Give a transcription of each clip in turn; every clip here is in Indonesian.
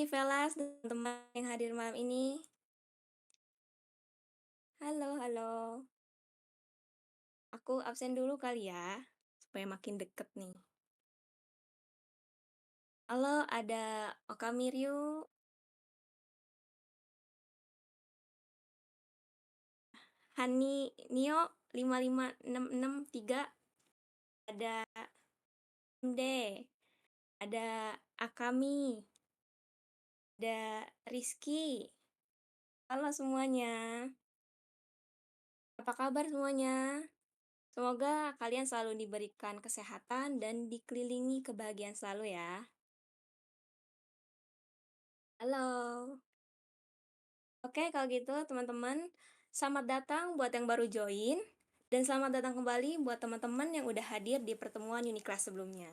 Velas dan teman yang hadir malam ini. Halo halo. Aku absen dulu kali ya, supaya makin deket nih. Halo, ada Oka Miryu, Hani Nio 55663, ada Mde, ada Akami, ada Rizky. Halo semuanya, apa kabar semuanya? Semoga kalian selalu diberikan kesehatan dan dikelilingi kebahagiaan selalu ya. Halo. Oke, kalau gitu teman-teman, selamat datang buat yang baru join, dan selamat datang kembali buat teman-teman yang udah hadir di pertemuan Uniclass sebelumnya.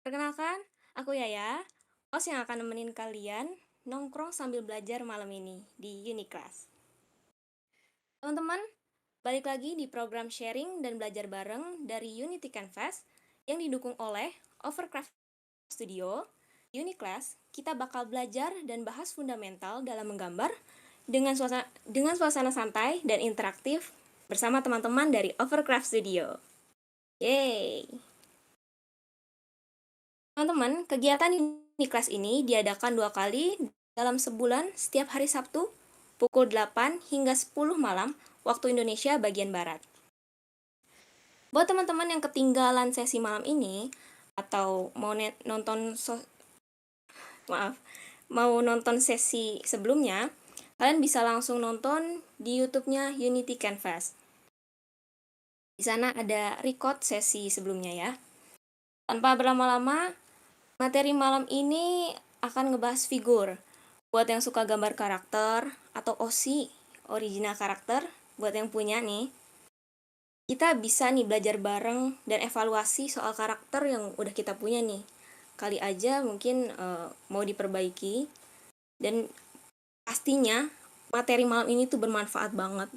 Perkenalkan, aku Yaya, host yang akan nemenin kalian nongkrong sambil belajar malam ini di Uniclass. Teman-teman, balik lagi di program sharing dan belajar bareng dari Unity Canvas yang didukung oleh Overcraft Studio. Uniclass, kita bakal belajar dan bahas fundamental dalam menggambar dengan suasana santai dan interaktif bersama teman-teman dari Overcraft Studio. Yeay! Teman-teman, kegiatan di kelas ini diadakan 2 kali dalam sebulan setiap hari Sabtu pukul 8 hingga 10 malam waktu Indonesia bagian Barat. Buat teman-teman yang ketinggalan sesi malam ini atau mau nonton sesi sebelumnya, kalian bisa langsung nonton di YouTube-nya Unity Canvas. Di sana ada record sesi sebelumnya ya. Tanpa berlama-lama, materi malam ini akan ngebahas figur. Buat yang suka gambar karakter atau OSI, original karakter, buat yang punya nih, kita bisa nih belajar bareng dan evaluasi soal karakter yang udah kita punya nih. Kali aja mungkin mau diperbaiki, dan pastinya materi malam ini tuh bermanfaat banget.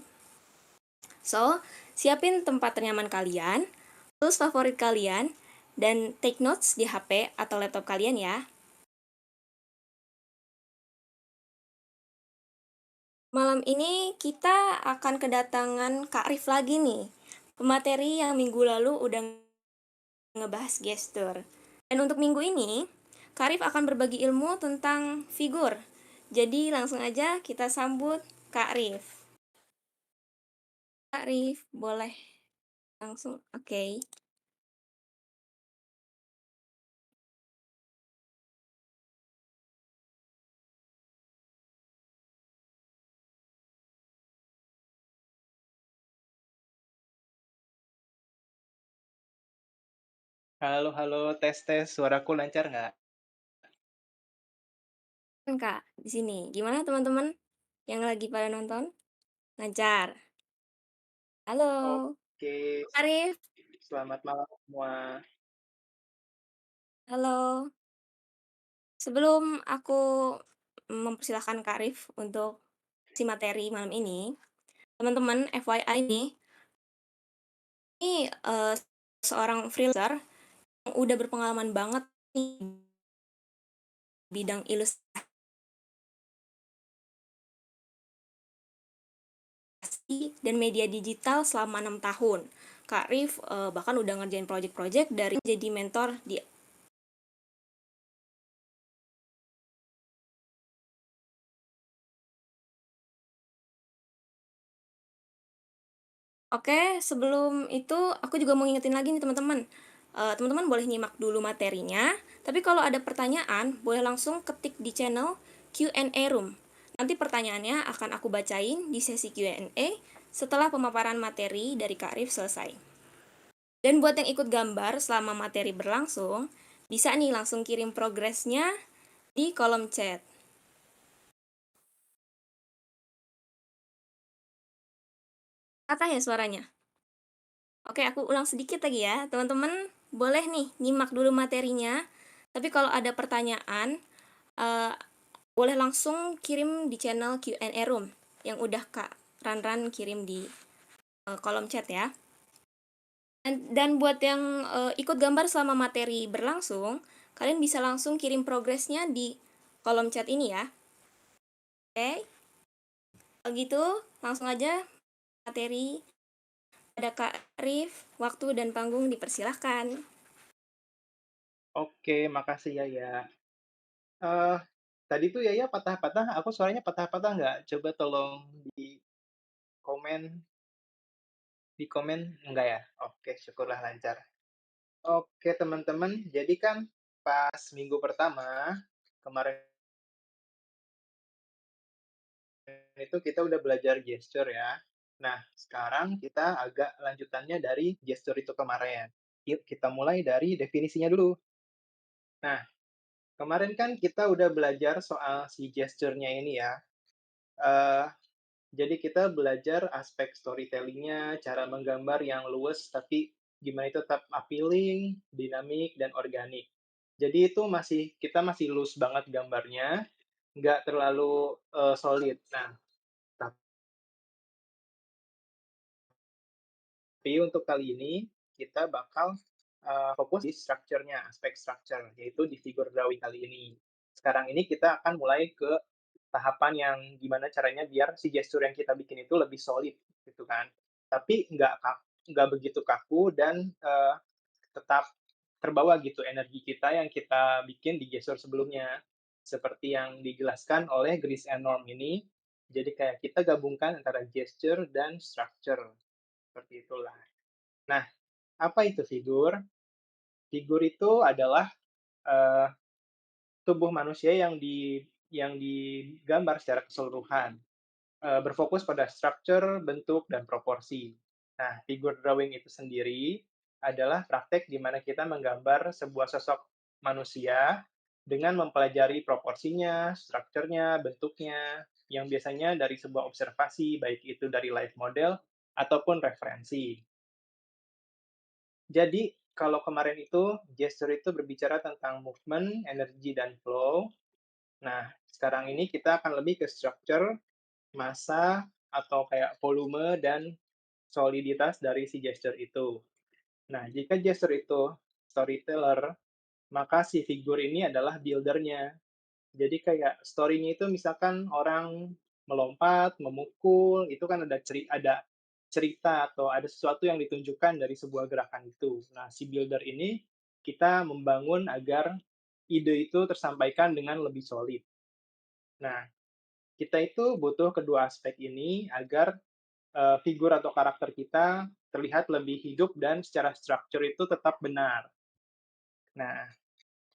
So, siapin tempat ternyaman kalian, tools favorit kalian, dan take notes di HP atau laptop kalian ya. Malam ini kita akan kedatangan Kak Rif lagi nih, pemateri yang minggu lalu udah ngebahas gestur. Dan untuk minggu ini, Kak Rif akan berbagi ilmu tentang figur. Jadi langsung aja kita sambut Kak Rif. Kak Rif, boleh langsung? Oke. Halo, halo, tes, tes. Suaraku lancar nggak? Kak, di sini. Gimana teman-teman yang lagi pada nonton? Lancar. Halo, Oke, Arif. selamat malam semua. Halo. Sebelum aku mempersilahkan Kak Arif untuk si materi malam ini, teman-teman FYI nih, ini seorang freelancer yang udah berpengalaman banget nih di bidang ilustrasi dan media digital selama 6 tahun. Kak Rif bahkan udah ngerjain project-project dari jadi mentor di. Oke, sebelum itu aku juga mau ngingetin lagi nih teman-teman. Teman-teman boleh nyimak dulu materinya, tapi kalau ada pertanyaan, boleh langsung ketik di channel Q&A Room. Nanti pertanyaannya akan aku bacain di sesi Q&A setelah pemaparan materi dari Kak Rif selesai. Dan buat yang ikut gambar selama materi berlangsung, bisa nih langsung kirim progresnya di kolom chat. Kata ya suaranya? Oke, aku ulang sedikit lagi ya. Teman-teman boleh nih nyimak dulu materinya. Tapi kalau ada pertanyaan, eh, boleh langsung kirim di channel Q&A Room yang udah Kak Ranran kirim di kolom chat ya. Dan buat yang ikut gambar selama materi berlangsung, kalian bisa langsung kirim progresnya di kolom chat ini ya. Oke, kalau gitu langsung aja materi pada Kak Rif, waktu dan panggung dipersilahkan. Oke, makasih ya, ya. Eh, tadi tuh Yaya patah-patah, aku suaranya patah-patah nggak? Coba tolong komen, di komen enggak ya? Oke, syukurlah lancar. Oke, teman-teman, jadi kan pas minggu pertama kemarin itu kita udah belajar gesture ya. Nah, sekarang kita agak lanjutannya dari gesture itu kemarin. Yuk, kita mulai dari definisinya dulu. Nah, kemarin kan kita udah belajar soal si gesture-nya ini ya. Eh, jadi kita belajar aspek storytelling-nya, cara menggambar yang luwes, tapi gimana itu tetap appealing, dinamik, dan organik. Jadi itu kita masih loose banget gambarnya, nggak terlalu solid. Nah, tapi untuk kali ini kita bakal fokus di structure-nya, aspek structure, yaitu di figure drawing kali ini. Sekarang ini kita akan mulai ke tahapan yang gimana caranya biar si gesture yang kita bikin itu lebih solid, gitu kan. Tapi nggak begitu kaku dan tetap terbawa gitu energi kita yang kita bikin di gesture sebelumnya. Seperti yang dijelaskan oleh Gris and Norm ini, jadi kayak kita gabungkan antara gesture dan structure. Seperti itulah. Nah, apa itu figur? Figur itu adalah eh, tubuh manusia yang digambar secara keseluruhan, berfokus pada structure, bentuk, dan proporsi. Nah, figur drawing itu sendiri adalah praktek di mana kita menggambar sebuah sosok manusia dengan mempelajari proporsinya, strukturnya, bentuknya, yang biasanya dari sebuah observasi, baik itu dari live model ataupun referensi. Jadi, kalau kemarin itu, gesture itu berbicara tentang movement, energi, dan flow. Nah, sekarang ini kita akan lebih ke structure, massa, atau kayak volume dan soliditas dari si gesture itu. Nah, jika gesture itu storyteller, maka si figur ini adalah builder-nya. Jadi kayak story-nya itu misalkan orang melompat, memukul, itu kan ada cerita atau ada sesuatu yang ditunjukkan dari sebuah gerakan itu. Nah, si builder ini kita membangun agar ide itu tersampaikan dengan lebih solid. Nah, kita itu butuh kedua aspek ini agar figur atau karakter kita terlihat lebih hidup dan secara struktur itu tetap benar. Nah,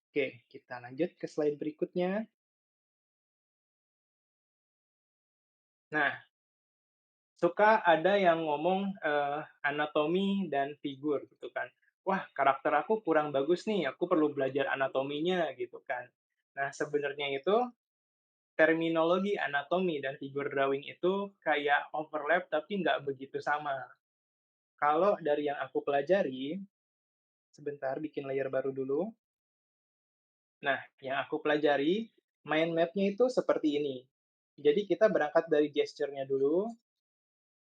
oke, kita lanjut ke slide berikutnya. Nah, suka ada yang ngomong anatomi dan figur gitu kan. Wah, karakter aku kurang bagus nih, aku perlu belajar anatominya gitu kan. Nah, sebenarnya itu terminologi anatomi dan figur drawing itu kayak overlap tapi nggak begitu sama. Kalau dari yang aku pelajari, sebentar bikin layer baru dulu. Nah, yang aku pelajari, mind map-nya itu seperti ini. Jadi kita berangkat dari gesture-nya dulu,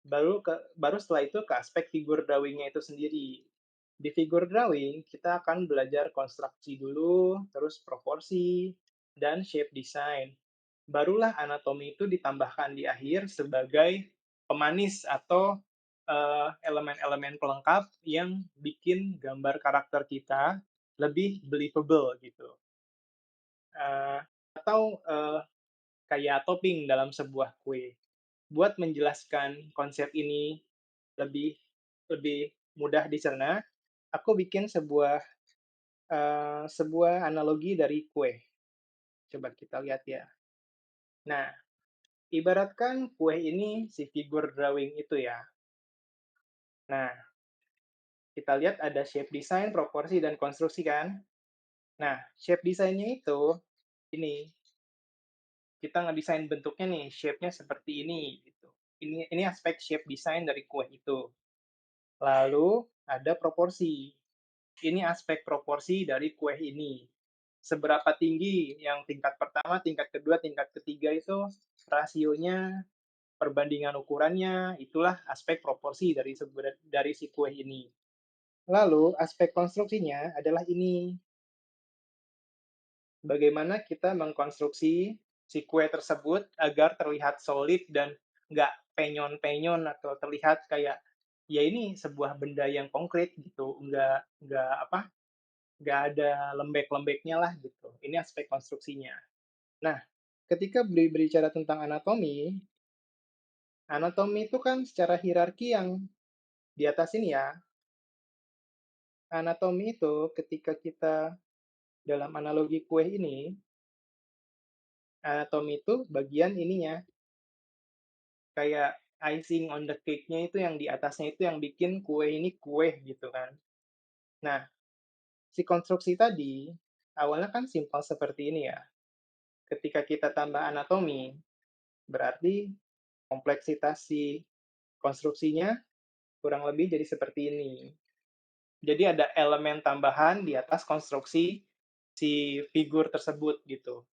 baru setelah itu ke aspek figur drawing-nya itu sendiri. Di figur drawing, kita akan belajar konstruksi dulu, terus proporsi, dan shape design. Barulah anatomi itu ditambahkan di akhir sebagai pemanis atau elemen-elemen pelengkap yang bikin gambar karakter kita lebih believable gitu. Eh, atau kayak topping dalam sebuah kue. Buat menjelaskan konsep ini lebih lebih mudah dicerna, aku bikin sebuah analogi dari kue. Coba kita lihat ya. Nah, ibaratkan kue ini si figur drawing itu ya. Nah, kita lihat ada shape design, proporsi, dan konstruksi kan. Nah, shape design-nya itu ini, kita ngedesain bentuknya nih, shape-nya seperti ini gitu. Ini aspek shape design dari kue itu. Lalu ada proporsi. Ini aspek proporsi dari kue ini. Seberapa tinggi yang tingkat pertama, tingkat kedua, tingkat ketiga itu rasionya, perbandingan ukurannya, itulah aspek proporsi dari si kue ini. Lalu aspek konstruksinya adalah ini. bagaimana kita mengkonstruksi si kue tersebut agar terlihat solid dan nggak penyon-penyon atau terlihat kayak, ya ini sebuah benda yang konkret gitu, nggak ada lembek-lembeknya lah gitu. Ini aspek konstruksinya. Nah, ketika berbicara tentang anatomi, anatomi itu kan secara hierarki yang di atas ini ya, anatomi itu ketika kita dalam analogi kue ini, anatomi itu bagian ininya, kayak icing on the cake-nya itu yang di atasnya itu yang bikin kue ini kue gitu kan. Nah, si konstruksi tadi awalnya kan simpel seperti ini ya. Ketika kita tambah anatomi, berarti kompleksitas si konstruksinya kurang lebih jadi seperti ini. Jadi ada elemen tambahan di atas konstruksi si figur tersebut gitu.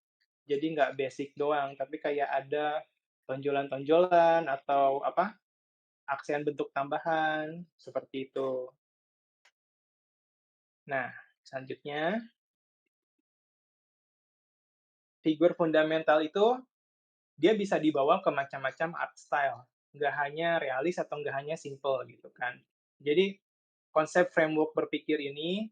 Jadi nggak basic doang, tapi kayak ada tonjolan-tonjolan atau apa, aksen bentuk tambahan, seperti itu. Nah, selanjutnya, figur fundamental itu dia bisa dibawa ke macam-macam art style, nggak hanya realis atau nggak hanya simple gitu kan. Jadi konsep framework berpikir ini,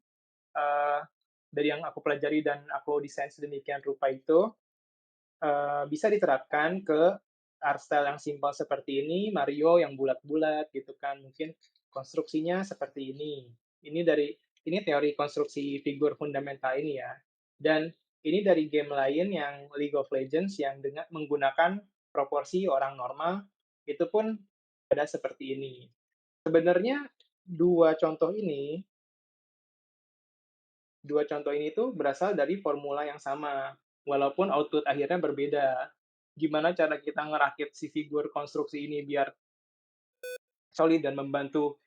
eee, dari yang aku pelajari dan aku desain sedemikian rupa itu, bisa diterapkan ke art style yang simpel seperti ini, Mario yang bulat-bulat gitu kan, mungkin konstruksinya seperti ini. Ini teori konstruksi figur fundamental ini ya. Dan ini dari game lain yang League of Legends yang dengan menggunakan proporsi orang normal, itu pun ada seperti ini. Sebenarnya 2 contoh ini 2 contoh ini tuh berasal dari formula yang sama, walaupun output akhirnya berbeda. Gimana cara kita ngerakit si figur konstruksi ini biar solid dan membantu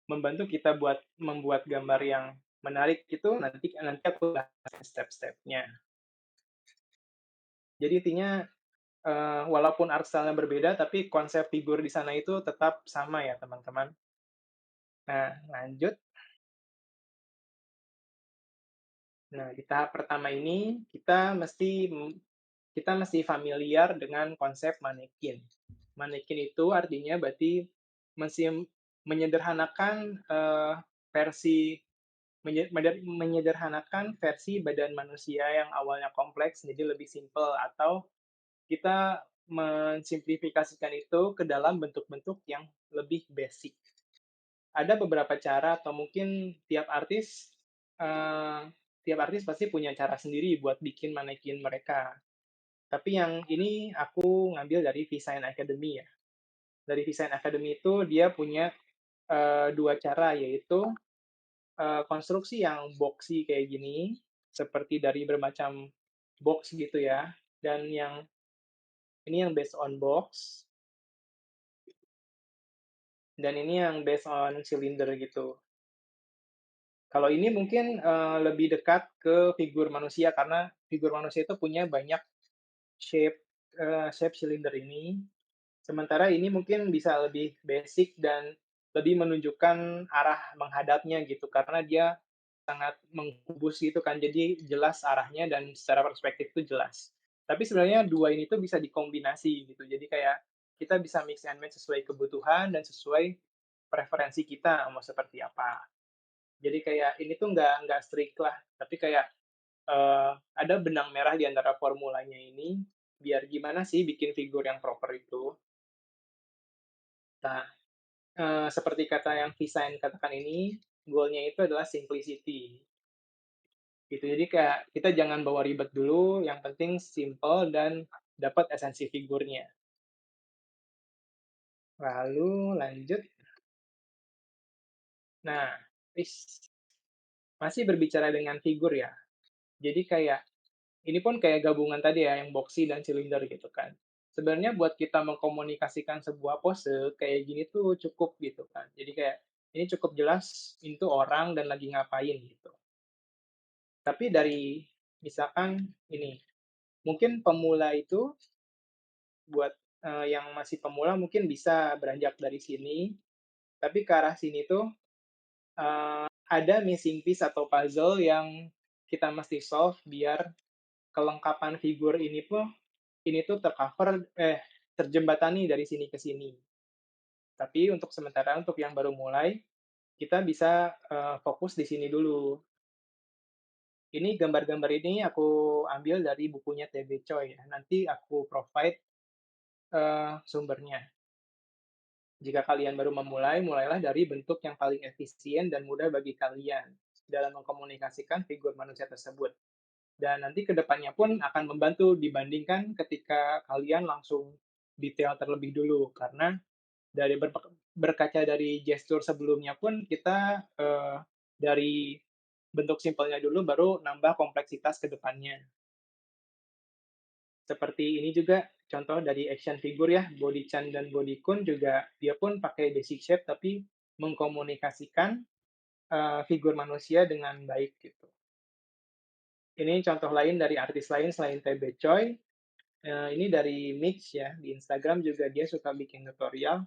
membantu kita buat membuat gambar yang menarik itu nanti nanti aku bahas step-stepnya. Jadi intinya, walaupun art style-nya berbeda, tapi konsep figur di sana itu tetap sama ya, teman-teman. Nah, lanjut. Nah, di tahap pertama ini kita mesti familiar dengan konsep manekin. Manekin itu artinya berarti mesti menyederhanakan, versi menyederhanakan versi badan manusia yang awalnya kompleks jadi lebih simpel atau kita mensimplifikasikan itu ke dalam bentuk-bentuk yang lebih basic. Ada beberapa cara atau mungkin tiap artis pasti punya cara sendiri buat bikin manekin mereka. Tapi yang ini aku ngambil dari Design Academy ya. Dari Design Academy itu dia punya, 2 cara, yaitu, konstruksi yang boxy kayak gini, seperti dari bermacam box gitu ya, dan ini yang based on box, dan ini yang based on cylinder gitu. Kalau ini mungkin, lebih dekat ke figur manusia, karena figur manusia itu punya banyak shape, shape silinder ini. Sementara ini mungkin bisa lebih basic dan lebih menunjukkan arah menghadapnya gitu, karena dia sangat mengkubus gitu kan, jadi jelas arahnya dan secara perspektif itu jelas. Tapi sebenarnya 2 ini tuh bisa dikombinasi gitu, jadi kayak kita bisa mix and match sesuai kebutuhan dan sesuai preferensi kita mau seperti apa. Jadi kayak ini tuh nggak strict lah, tapi kayak, ada benang merah di antara formulanya ini, biar gimana sih bikin figur yang proper itu. Nah, seperti kata yang desain katakan ini, goal-nya itu adalah simplicity, gitu. Jadi kayak kita jangan bawa ribet dulu, yang penting simple dan dapat esensi figurnya. Lalu lanjut, nah, wis masih berbicara dengan figur ya. Jadi kayak ini pun kayak gabungan tadi ya, yang boxy dan silinder gitu kan. Sebenarnya buat kita mengkomunikasikan sebuah pose kayak gini tuh cukup gitu kan. Jadi kayak ini cukup jelas itu orang dan lagi ngapain gitu. Tapi dari misalkan ini, mungkin pemula itu buat, yang masih pemula mungkin bisa beranjak dari sini, tapi ke arah sini tuh, ada missing piece atau puzzle yang kita mesti solve biar kelengkapan figur ini tuh terjembatani dari sini ke sini. Tapi untuk sementara untuk yang baru mulai, kita bisa, fokus di sini dulu. Ini gambar-gambar ini aku ambil dari bukunya TB Choi ya, nanti aku provide, sumbernya. Jika kalian baru memulai, mulailah dari bentuk yang paling efisien dan mudah bagi kalian dalam mengkomunikasikan figur manusia tersebut. Dan nanti ke depannya pun akan membantu dibandingkan ketika kalian langsung detail terlebih dulu, karena dari berkaca dari gestur sebelumnya pun kita, dari bentuk simpelnya dulu baru nambah kompleksitas ke depannya. Seperti ini juga contoh dari action figure ya, Body-chan dan Body-kun juga dia pun pakai basic shape tapi mengkomunikasikan, figur manusia dengan baik gitu. Ini contoh lain dari artis lain selain TB Choi, ini dari Mitch ya, di Instagram juga dia suka bikin tutorial,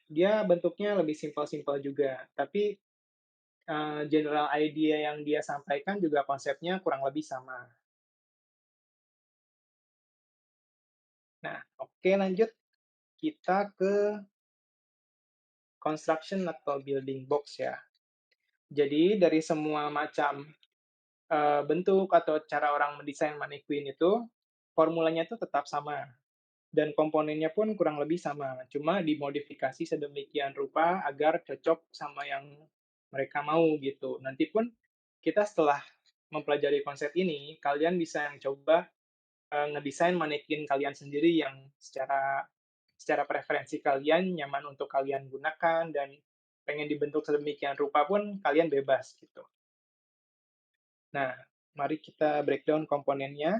dia bentuknya lebih simpel-simpel juga, tapi, general idea yang dia sampaikan juga konsepnya kurang lebih sama. Nah, oke lanjut, kita ke construction atau building box ya. Jadi dari semua macam, bentuk atau cara orang mendesain mannequin itu, formulanya itu tetap sama dan komponennya pun kurang lebih sama, cuma dimodifikasi sedemikian rupa agar cocok sama yang mereka mau gitu. Nanti pun kita setelah mempelajari konsep ini, kalian bisa yang coba, ngedesain manekin kalian sendiri yang secara secara preferensi kalian nyaman untuk kalian gunakan dan pengen dibentuk sedemikian rupa pun kalian bebas gitu. Nah, mari kita breakdown komponennya.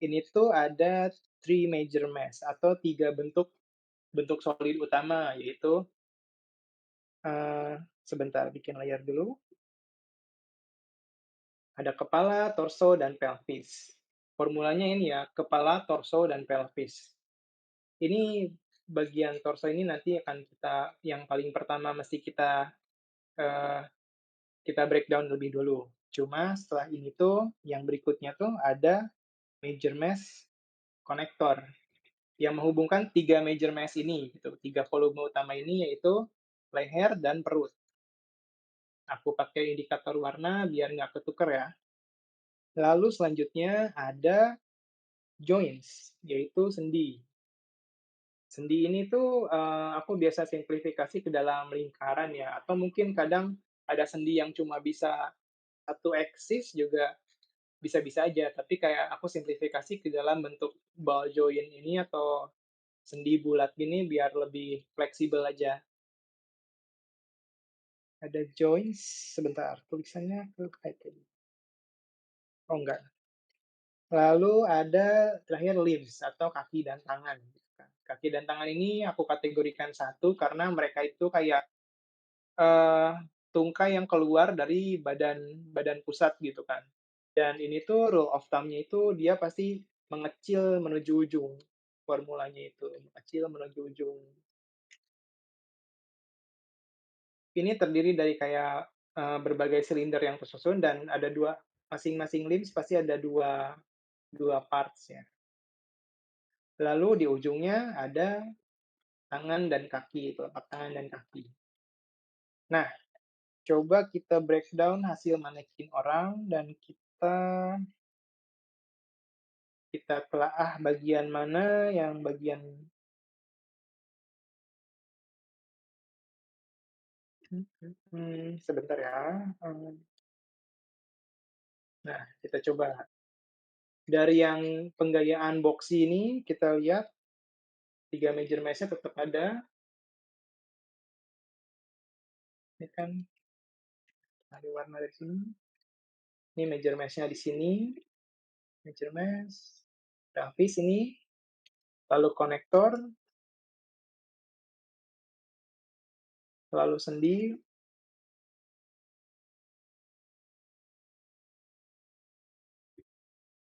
Ini tuh ada three major mass atau 3 bentuk bentuk solid utama, yaitu, sebentar bikin layar dulu, ada kepala, torso, dan pelvis. Formulanya ini ya, kepala, torso, dan pelvis. Ini bagian torso ini nanti akan yang paling pertama mesti eee, kita breakdown lebih dulu. Cuma setelah ini tuh, yang berikutnya tuh ada major mass connector yang menghubungkan 3 major mass ini gitu, 3 volume utama ini yaitu leher dan perut. Aku pakai indikator warna biar nggak ketuker ya. Lalu selanjutnya ada joints, yaitu sendi. Sendi ini tuh, aku biasa simplifikasi ke dalam lingkaran ya, atau mungkin kadang ada sendi yang cuma bisa satu eksis juga bisa-bisa aja, tapi kayak aku simplifikasi ke dalam bentuk ball joint ini atau sendi bulat gini biar lebih fleksibel aja. Ada joints, sebentar tulisannya kayak tadi. Oh enggak. Lalu ada terakhir limbs atau kaki dan tangan, gitu kan. Kaki dan tangan ini aku kategorikan satu karena mereka itu kayak, eee, tungkai yang keluar dari badan badan pusat gitu kan. Dan ini tuh rule of thumb-nya itu dia pasti mengecil menuju ujung, formulanya itu, mengecil menuju ujung. Ini terdiri dari kayak, berbagai silinder yang tersusun dan ada 2 masing-masing limbs pasti ada dua parts-nya. Lalu di ujungnya ada tangan dan kaki, telapak tangan dan kaki. Nah, coba kita breakdown hasil manekin orang dan kita telaah bagian mana yang bagian sebentar ya, nah kita coba. Dari yang penggayaan boxy ini kita lihat 3 major mass-nya tetap ada, ini kan ada warna dari sini, ini major mass-nya di sini, major mass, pelvis ini, lalu konektor, lalu sendi.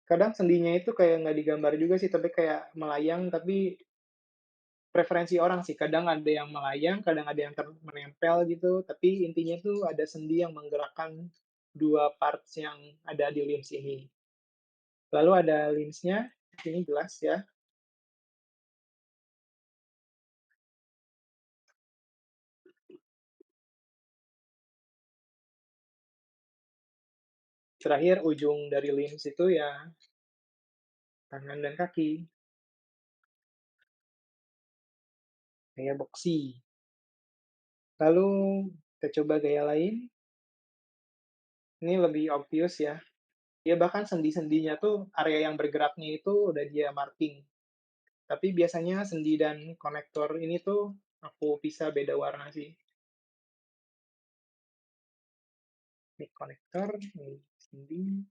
Kadang sendinya itu kayak nggak digambar juga sih, tapi kayak melayang, tapi preferensi orang sih. Kadang ada yang melayang, kadang ada yang menempel gitu, tapi intinya tuh ada sendi yang menggerakkan 2 parts yang ada di limbs ini. Lalu ada limbs-nya, ini jelas ya. Terakhir ujung dari limbs itu ya tangan dan kaki, kayak boxy. Lalu kita coba gaya lain, ini lebih obvious ya. Dia bahkan sendi-sendinya tuh area yang bergeraknya itu udah dia marking. Tapi biasanya sendi dan konektor ini tuh aku pisah beda warna sih. Ini konektor, ini sendi.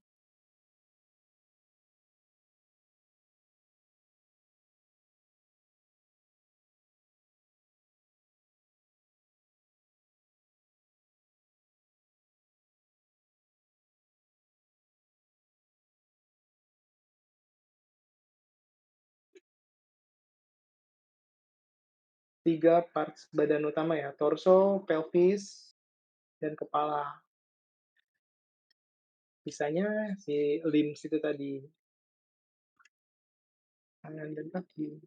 3 parts badan utama ya, torso, pelvis, dan kepala. Sisanya si limbs itu tadi, tangan dan kaki.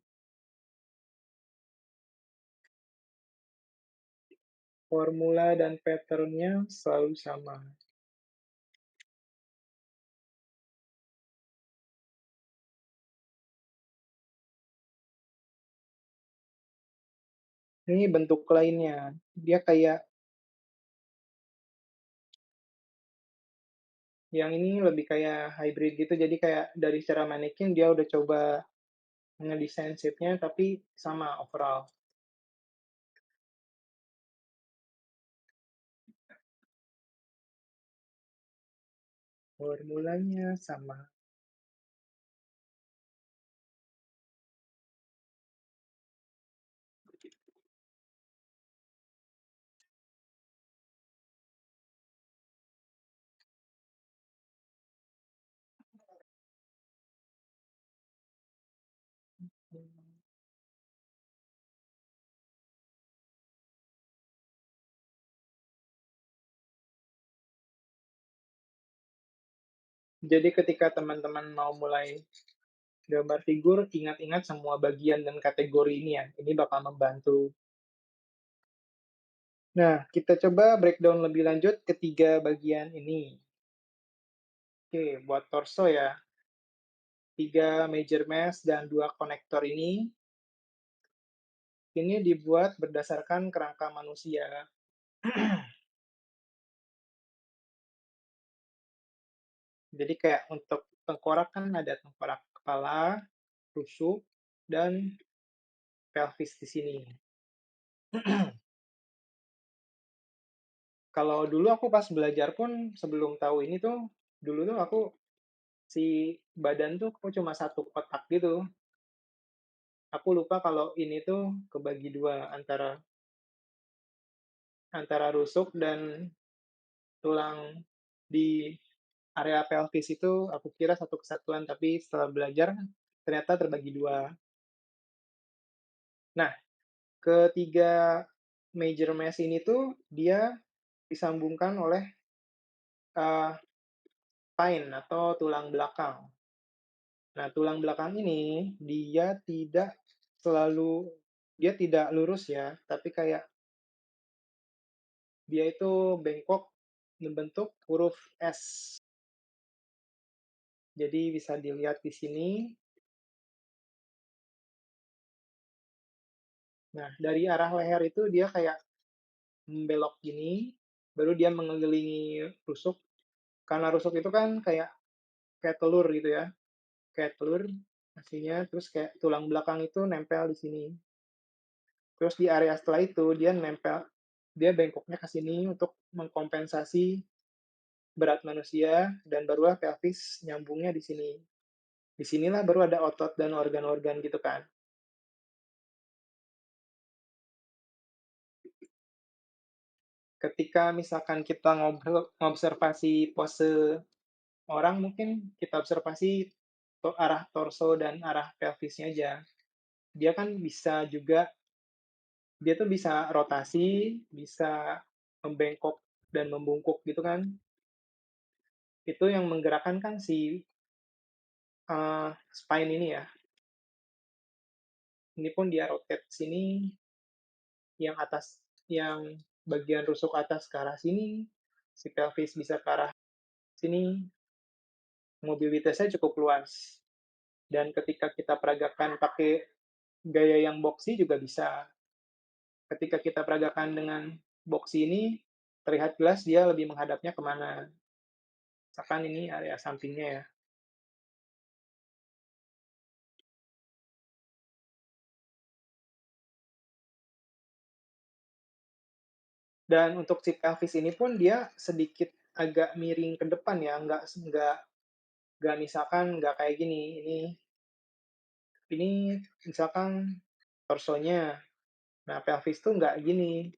Formula dan pattern-nya selalu sama. Ini bentuk lainnya, dia kayak yang ini lebih kayak hybrid gitu, jadi kayak dari cara manekin dia udah coba ngedesain shape-nya tapi sama overall. Formulanya sama. Jadi ketika teman-teman mau mulai gambar figur, ingat-ingat semua bagian dan kategori ini ya, ini bakal membantu. Nah, kita coba breakdown lebih lanjut ketiga bagian ini. Oke, buat torso ya, 3 major mass dan 2 konektor ini dibuat berdasarkan kerangka manusia. Jadi kayak untuk tengkorak kan ada tengkorak kepala, rusuk, dan pelvis di sini. Kalau dulu aku pas belajar pun sebelum tahu ini tuh, dulu tuh aku si badan tuh kok cuma satu kotak gitu. Aku lupa kalau ini tuh kebagi 2 antara antara rusuk dan tulang di area pelvis itu aku kira satu kesatuan, tapi setelah belajar ternyata terbagi 2. Nah, ketiga major mass ini tuh dia disambungkan oleh, eee, spine atau tulang belakang. Nah, tulang belakang ini selalu dia tidak lurus ya, tapi kayak dia itu bengkok membentuk huruf S. Jadi bisa dilihat di sini. Nah, dari arah leher itu dia kayak membelok gini, baru dia mengelilingi rusuk. Karena rusuk itu kan kayak kayak telur gitu ya, kayak telur aslinya, terus kayak tulang belakang itu nempel di sini. Terus di area setelah itu dia bengkoknya ke sini untuk mengkompensasi berat manusia dan barulah pelvis nyambungnya di sini. Di sinilah baru ada otot dan organ-organ gitu kan. Ketika misalkan kita ngobservasi pose orang, mungkin kita observasi arah torso dan arah pelvisnya aja. Dia kan bisa juga dia tuh bisa rotasi, bisa membengkok dan membungkuk gitu kan. Itu yang menggerakkan kan si spine ini ya, ini pun dia rotate sini, yang atas yang bagian rusuk atas ke arah sini, si pelvis bisa ke arah sini, mobilitasnya cukup luas. Dan ketika kita peragakan pakai gaya yang boxy juga bisa. Ketika kita peragakan dengan boxy ini, terlihat jelas dia lebih menghadapnya kemana. Misalkan ini area sampingnya ya. Dan untuk si pelvis ini pun dia sedikit agak miring ke depan ya, nggak misalkan nggak kayak gini, ini misalkan torsonya, nah pelvis tuh nggak gini,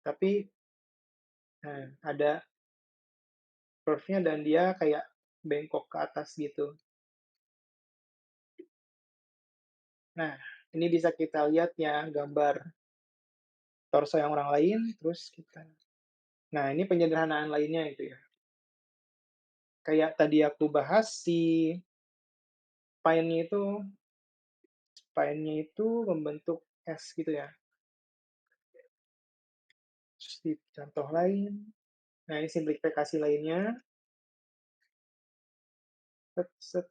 tapi ada curve-nya dan dia kayak bengkok ke atas gitu. Nah, ini bisa kita lihat ya gambar torso yang orang lain, terus kita nah ini penyederhanaan lainnya itu ya. Kayak tadi aku bahas si spine-nya itu membentuk S gitu ya. Terus di contoh lain, nah ini simplifikasi lainnya, set set,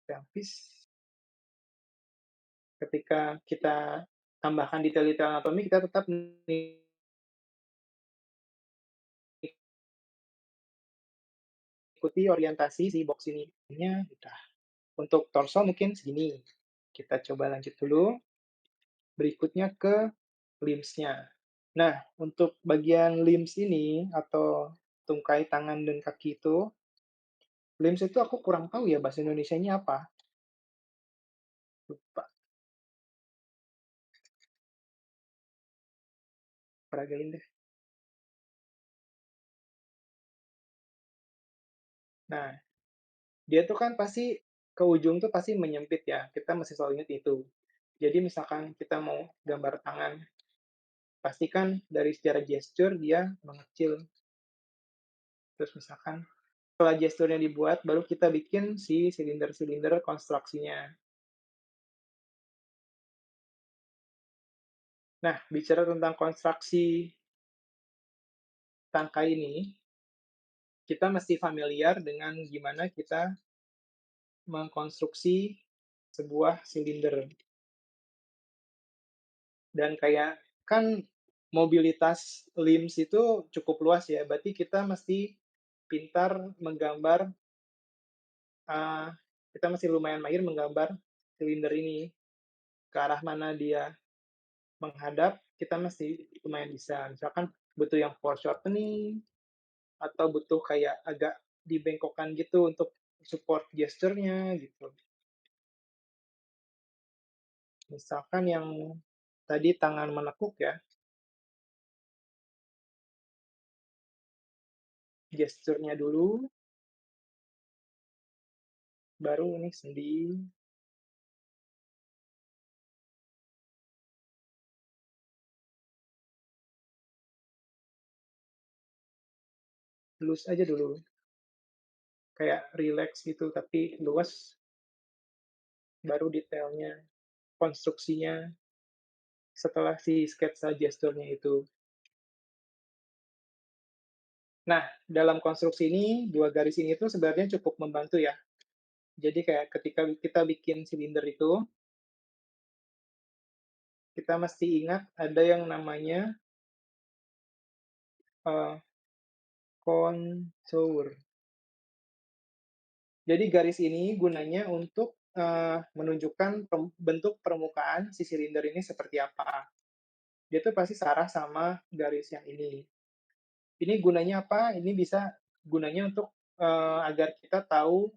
pelvis. Ketika kita tambahkan detail-detail anatomi, kita tetap mengikuti orientasi si box ini. Ini udah. Untuk torso mungkin segini. Kita coba lanjut dulu. Berikutnya ke limbs-nya. Nah, untuk bagian limbs ini atau tungkai tangan dan kaki itu, limbs itu aku kurang tahu ya bahasa Indonesianya apa. Lupa, peragain deh. Nah, dia tuh kan pasti ke ujung tuh pasti menyempit ya. Kita mesti selalu ingat itu. Jadi misalkan kita mau gambar tangan, pastikan dari secara gesture dia mengecil. Terus misalkan setelah gesturnya dibuat, baru kita bikin si silinder-silinder konstruksinya. Nah, bicara tentang konstruksi tangkai ini, kita mesti familiar dengan gimana kita mengkonstruksi sebuah silinder. Dan kayak kan mobilitas limbs itu cukup luas ya, berarti kita mesti pintar menggambar, eee, kita mesti lumayan mahir menggambar silinder ini, ke arah mana dia menghadap, kita mesti lumayan bisa. Misalkan butuh yang foreshortening, atau butuh kayak agak dibengkokkan gitu untuk support gesturnya gitu. Misalkan yang tadi tangan menekuk ya, gesturnya dulu, baru ini sendi, lus aja dulu, kayak rileks gitu tapi luas, baru detailnya, konstruksinya, setelah si sketsa gesturnya itu. Nah, dalam konstruksi ini, 2 garis ini tuh sebenarnya cukup membantu ya. Jadi kayak ketika kita bikin silinder itu, kita mesti ingat ada yang namanya, eee, contour. Jadi garis ini gunanya untuk, menunjukkan bentuk permukaan si silinder ini seperti apa. Dia tuh pasti searah sama garis yang ini. Ini gunanya apa? Ini bisa gunanya untuk, agar kita tahu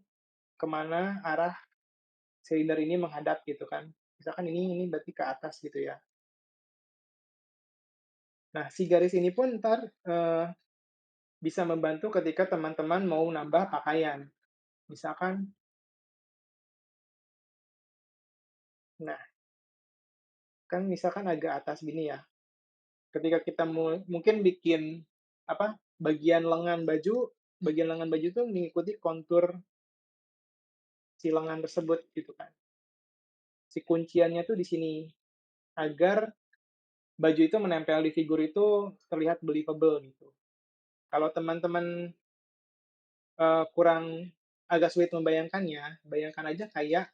kemana arah silinder ini menghadap gitu kan. Misalkan ini berarti ke atas gitu ya. Nah, si garis ini pun entar, bisa membantu ketika teman-teman mau nambah pakaian. Misalkan nah, kan misalkan agak atas gini ya, ketika kita mungkin bikin, apa, bagian lengan baju bagian lengan baju itu mengikuti kontur si lengan tersebut gitu kan. Si kunciannya tuh di sini, agar baju itu menempel di figur itu terlihat believable gitu. Kalau teman-teman, kurang agak sulit membayangkannya, bayangkan aja kayak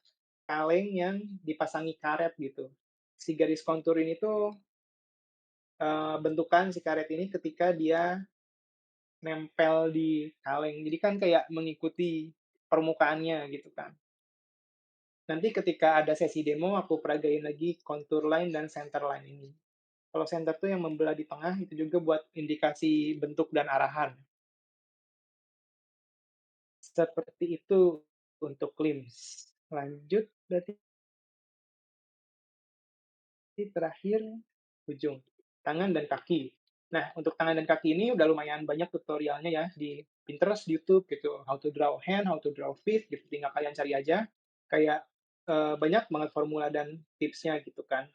kaleng yang dipasangi karet gitu. Si garis kontur ini tuh, bentukan si karet ini ketika dia nempel di kaleng. Jadi kan kayak mengikuti permukaannya gitu kan. Nanti ketika ada sesi demo, aku peragain lagi contour line dan center line ini. Kalau center tuh yang membelah di tengah, itu juga buat indikasi bentuk dan arahan. Seperti itu untuk limbs. Lanjut berarti terakhir ujung, tangan dan kaki. Nah, untuk tangan dan kaki ini udah lumayan banyak tutorialnya ya di Pinterest, di YouTube gitu, how to draw hand, how to draw feet gitu, tinggal kalian cari aja. Kayak, banyak banget formula dan tipsnya gitu kan.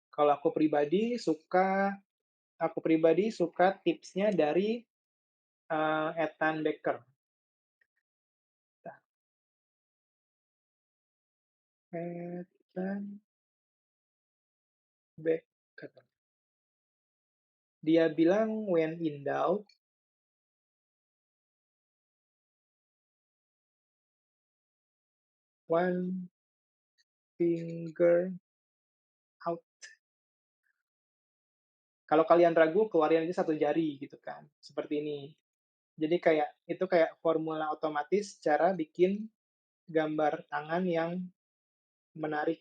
Kalau aku pribadi suka tipsnya dari, Ethan Becker. Ethan Becker. Dia bilang, "When in doubt, one finger out." Kalau kalian ragu, keluarin aja satu jari gitu kan, seperti ini. Jadi kayak itu kayak formula otomatis cara bikin gambar tangan yang menarik.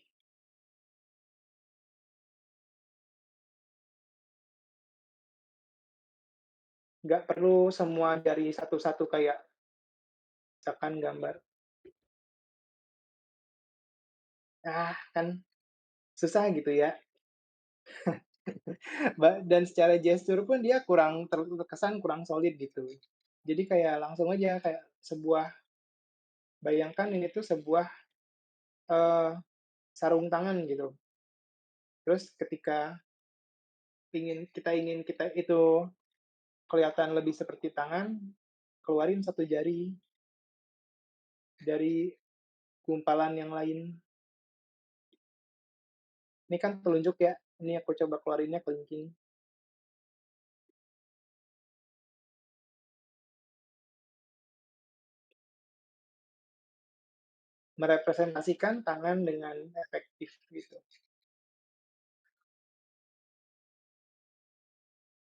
Nggak perlu semua jari satu-satu kayak misalkan gambar, kan susah gitu ya. Dan secara gestur pun dia kurang terkesan kurang solid gitu. Jadi kayak langsung aja kayak bayangkan ini tuh sebuah, eee, sarung tangan gitu. Terus ketika ingin kita itu kelihatan lebih seperti tangan, keluarin satu jari dari gumpalan yang lain. Ini kan telunjuk ya, ini aku coba keluarinnya kelingking. Merepresentasikan tangan dengan efektif gitu.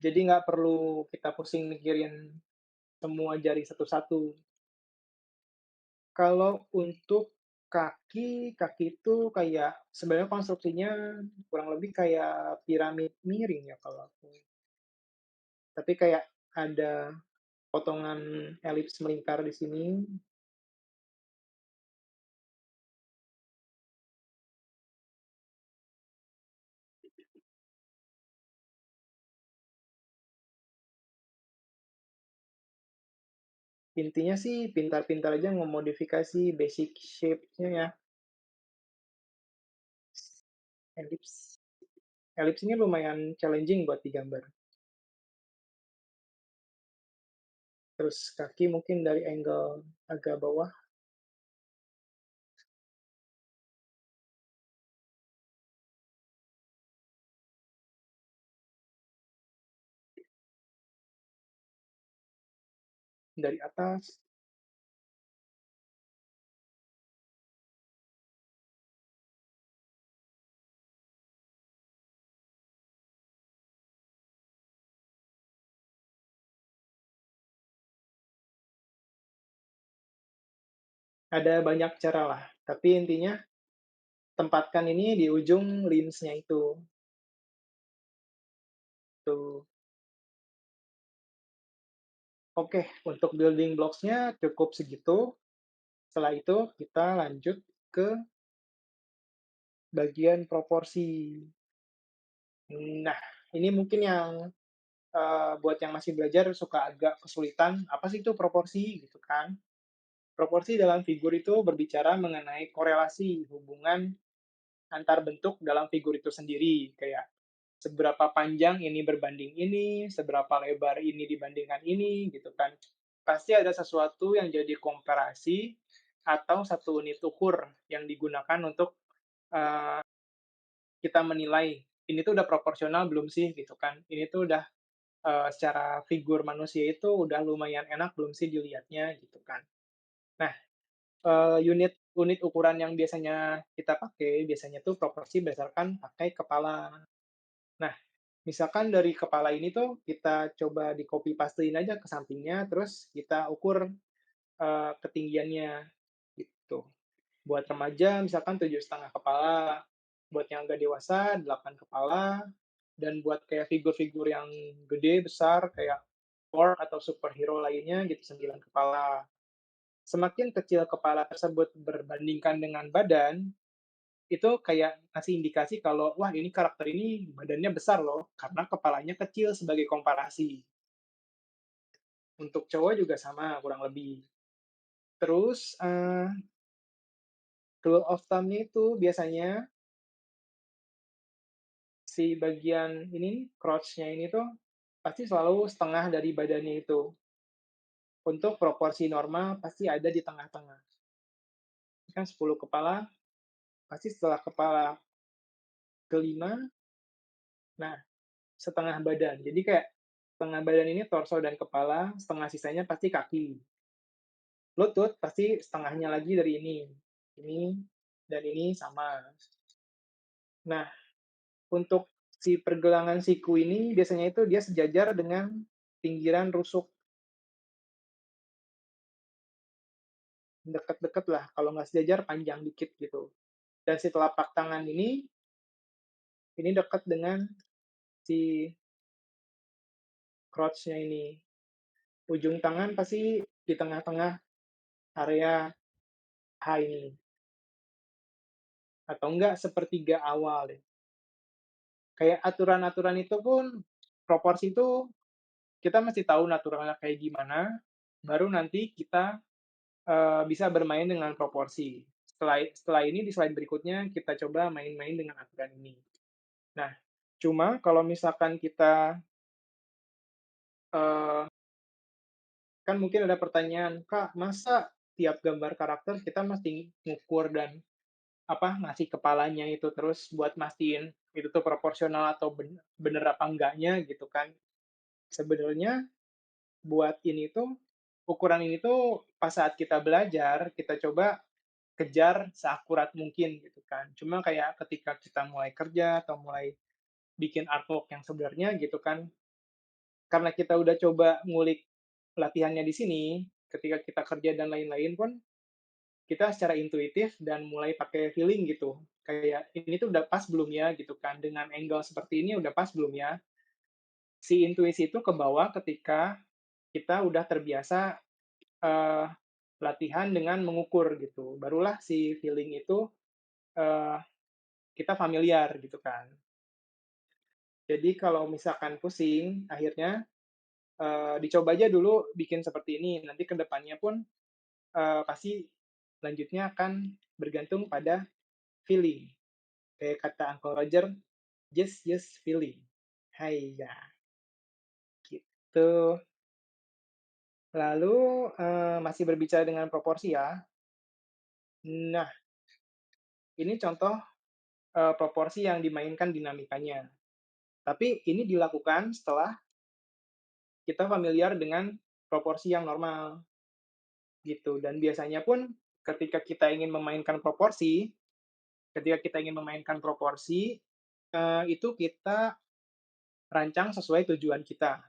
Jadi nggak perlu kita pusing mikirin semua jari satu-satu. Kalau untuk kaki itu kayak sebenarnya konstruksinya kurang lebih kayak piramid miring ya kalau aku. Tapi kayak ada potongan elips melingkar di sini. Intinya sih pintar-pintar aja memodifikasi basic shape-nya ya, elips. Elips ini lumayan challenging buat digambar. Terus kaki mungkin dari angle agak bawah, dari atas, ada banyak cara lah. Tapi intinya tempatkan ini di ujung limbs-nya itu. Tuh. Oke, untuk building blocks-nya cukup segitu. Setelah itu kita lanjut ke bagian proporsi. Nah, ini mungkin yang buat yang masih belajar suka agak kesulitan, apa sih itu proporsi gitu kan. Proporsi dalam figur itu berbicara mengenai korelasi hubungan antar bentuk dalam figur itu sendiri, kayak seberapa panjang ini berbanding ini, seberapa lebar ini dibandingkan ini, gitu kan. pasti ada sesuatu yang jadi komparasi atau satu unit ukur yang digunakan untuk, eee, kita menilai, ini tuh udah proporsional belum sih, gitu kan. Ini tuh udah, secara figur manusia itu udah lumayan enak belum sih dilihatnya, gitu kan. Nah, unit unit ukuran yang biasanya kita pakai, biasanya tuh proporsi berdasarkan pakai kepala. Nah, misalkan dari kepala ini tuh kita coba di-copy pastein aja ke sampingnya, terus kita ukur, ketinggiannya, gitu. Buat remaja misalkan 7,5 kepala, buat yang agak dewasa 8 kepala, dan buat kayak figur-figur yang gede, besar, kayak Thor atau superhero lainnya gitu 9 kepala. Semakin kecil kepala tersebut berbandingkan dengan badan, itu kayak ngasih indikasi kalau, wah ini karakter ini badannya besar loh, karena kepalanya kecil sebagai komparasi. Untuk cowok juga sama kurang lebih. Terus, rule of thumb-nya itu biasanya si bagian ini, crotch-nya ini tuh pasti selalu setengah dari badannya itu. Untuk proporsi normal pasti ada di tengah-tengah. Kan 10 kepala, pasti setelah kepala kelima, nah setengah badan. Jadi kayak setengah badan ini torso dan kepala, setengah sisanya pasti kaki. Lutut pasti setengahnya lagi dari ini dan ini sama. Nah, untuk si pergelangan siku ini biasanya itu dia sejajar dengan pinggiran rusuk, deket-deket lah, kalau nggak sejajar panjang dikit gitu. Dan si telapak tangan ini dekat dengan si crotch-nya ini. Ujung tangan pasti di tengah-tengah area H ini, atau enggak sepertiga awal deh. Kayak aturan-aturan itu pun, proporsi itu kita mesti tahu naturalnya kayak gimana, baru nanti kita, bisa bermain dengan proporsi. Setelah ini di slide berikutnya kita coba main-main dengan aturan ini. Nah, cuma kalau misalkan kita, eee, kan mungkin ada pertanyaan, "Kak, masa tiap gambar karakter kita mesti ngukur dan, ngasih kepalanya itu terus buat mastiin itu tuh proporsional atau bener apa enggaknya?" Gitu kan. Sebenarnya buat ini tuh, ukuran ini tuh pas saat kita belajar, kita coba kejar seakurat mungkin gitu kan. Cuma kayak ketika kita mulai kerja atau mulai bikin artwork yang sebenarnya gitu kan, karena kita udah coba ngulik latihannya di sini, ketika kita kerja dan lain-lain pun, kita secara intuitif dan mulai pakai feeling gitu. Kayak, "Ini tuh udah pas belum ya?" Gitu kan, "Dengan angle seperti ini udah pas belum ya?" Si intuisi itu kebawa ketika kita udah terbiasa, eee, latihan dengan mengukur gitu. Barulah si feeling itu, eee, kita familiar gitu kan. Jadi kalau misalkan pusing, akhirnya, dicoba aja dulu bikin seperti ini, nanti ke depannya pun, pasti selanjutnya akan bergantung pada feeling. Kayak kata Uncle Roger, "Just feeling." Haiya, gitu. Lalu, masih berbicara dengan proporsi ya. Nah, ini contoh, proporsi yang dimainkan dinamikanya. Tapi ini dilakukan setelah kita familiar dengan proporsi yang normal, gitu. Dan biasanya pun ketika kita ingin memainkan proporsi, itu kita rancang sesuai tujuan kita.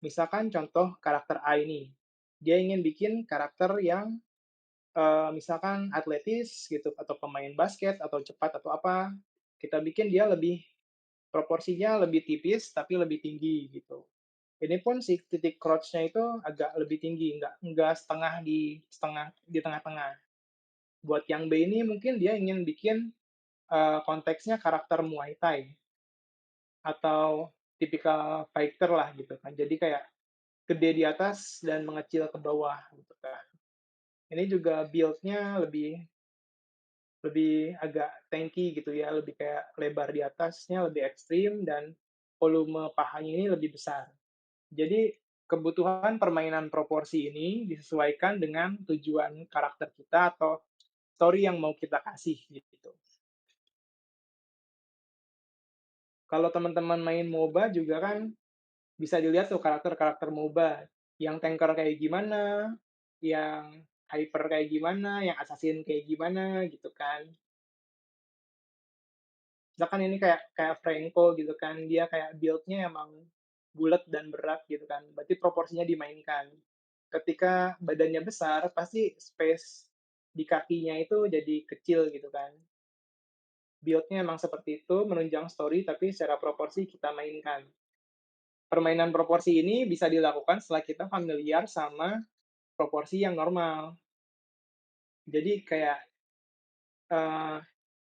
Misalkan contoh karakter A ini, dia ingin bikin karakter yang, misalkan atletis gitu, atau pemain basket, atau cepat, atau apa, kita bikin dia proporsinya lebih tipis, tapi lebih tinggi gitu. Ini pun si titik crotch-nya itu agak lebih tinggi, nggak setengah di tengah-tengah. Buat yang B ini mungkin dia ingin bikin, konteksnya karakter Muay Thai, atau tipikal fighter lah gitu kan. Jadi kayak gede di atas dan mengecil ke bawah gitu kan. Ini juga build-nya lebih lebih agak tanky gitu ya, lebih kayak lebar di atasnya lebih ekstrim dan volume pahanya ini lebih besar. Jadi Kebutuhan permainan proporsi ini disesuaikan dengan tujuan karakter kita atau story yang mau kita kasih gitu. Kalau teman-teman main MOBA juga kan bisa dilihat tuh karakter-karakter MOBA, yang tanker kayak gimana, yang hyper kayak gimana, yang assassin kayak gimana gitu kan. Misalkan ini kayak kayak Franco gitu kan, dia kayak build-nya emang bulat dan berat gitu kan, berarti proporsinya dimainkan. Ketika badannya besar, pasti space di kakinya itu jadi kecil gitu kan. Build-nya emang seperti itu, menunjang story, tapi secara proporsi kita mainkan. Permainan proporsi ini bisa dilakukan setelah kita familiar sama proporsi yang normal. Jadi kayak, eee,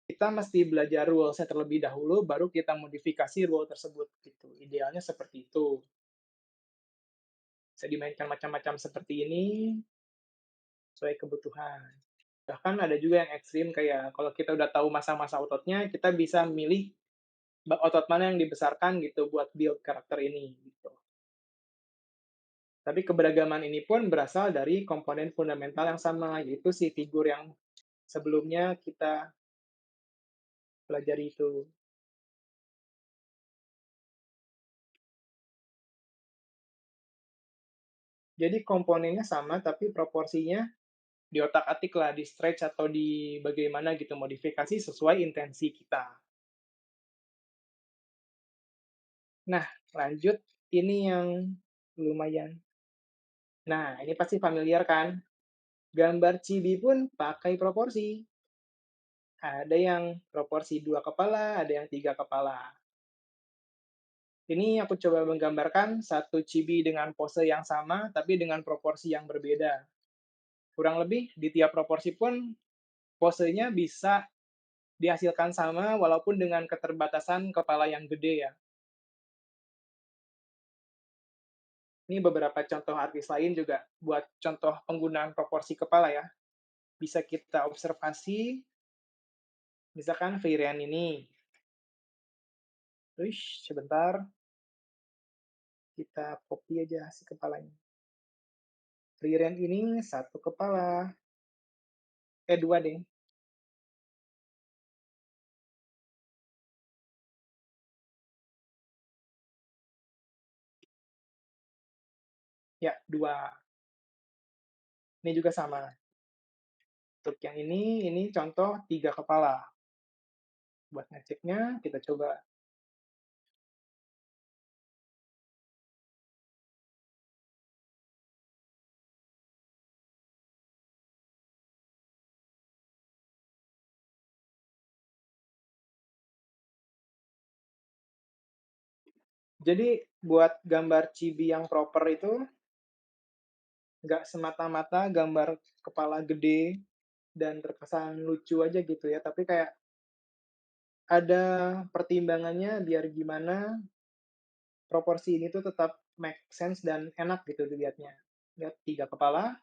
kita mesti belajar rules-nya terlebih dahulu, baru kita modifikasi rule tersebut, gitu. Idealnya seperti itu. Bisa dimainkan macam-macam seperti ini, sesuai kebutuhan. Bahkan ada juga yang ekstrim kayak kalau kita udah tahu masa-masa ototnya, kita bisa milih otot mana yang dibesarkan gitu buat build karakter ini, gitu. Tapi keberagaman ini pun berasal dari komponen fundamental yang sama, yaitu si figur yang sebelumnya kita pelajari itu. Jadi komponennya sama, tapi proporsinya diotak-atik lah, di-stretch atau di bagaimana gitu, modifikasi sesuai intensi kita. Nah, lanjut ini yang lumayan. Nah, ini pasti familiar kan? Gambar chibi pun pakai proporsi. Ada yang proporsi 2 kepala, ada yang 3 kepala. Ini aku coba menggambarkan satu chibi dengan pose yang sama, tapi dengan proporsi yang berbeda. Kurang lebih di tiap proporsi pun posenya bisa dihasilkan sama walaupun dengan keterbatasan kepala yang gede ya. Ini beberapa contoh artis lain juga buat contoh penggunaan proporsi kepala ya. Bisa kita observasi, misalkan Feiren ini. Sebentar, kita copy aja si kepalanya. Feiren ini satu kepala, dua deh. Ya, dua. Ini juga sama. Untuk yang ini contoh tiga kepala. Buat ngeceknya, kita coba. Jadi buat gambar chibi yang proper itu nggak semata-mata gambar kepala gede dan terkesan lucu aja gitu ya, tapi kayak ada pertimbangannya biar gimana proporsi ini tuh tetap make sense dan enak gitu dilihatnya. Lihat 3 kepala,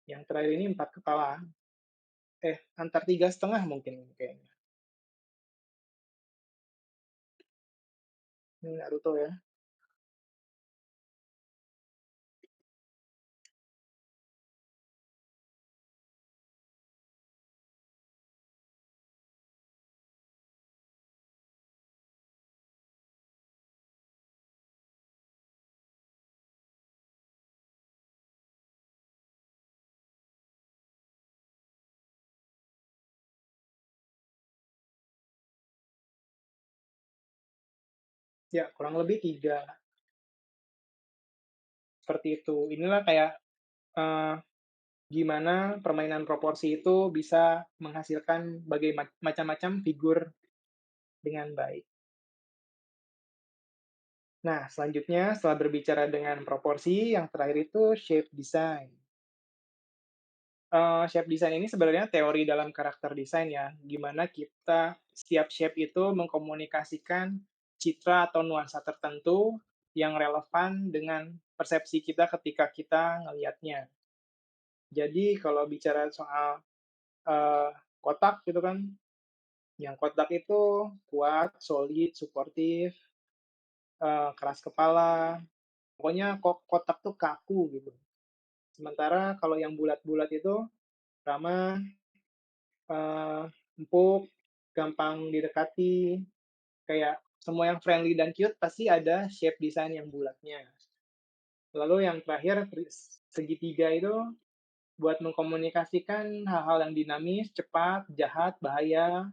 yang terakhir ini 4 kepala. Antar 3,5 mungkin kayaknya. Ini Naruto ya. Ya, kurang lebih 3 seperti itu. Inilah kayak, eee, gimana permainan proporsi itu bisa menghasilkan macam-macam figur dengan baik. Nah, selanjutnya setelah berbicara dengan proporsi, yang terakhir itu shape design. Shape design ini sebenarnya teori dalam karakter design ya, gimana kita setiap shape itu mengkomunikasikan citra atau nuansa tertentu yang relevan dengan persepsi kita ketika kita ngelihatnya. Jadi kalau bicara soal, eee, kotak gitu kan, yang kotak itu kuat, solid, suportif, keras kepala, pokoknya kotak tuh kaku gitu. Sementara kalau yang bulat-bulat itu ramah, eee, empuk, gampang didekati, kayak semua yang friendly dan cute pasti ada shape design yang bulatnya. Lalu yang terakhir segitiga itu buat mengkomunikasikan hal-hal yang dinamis, cepat, jahat, bahaya,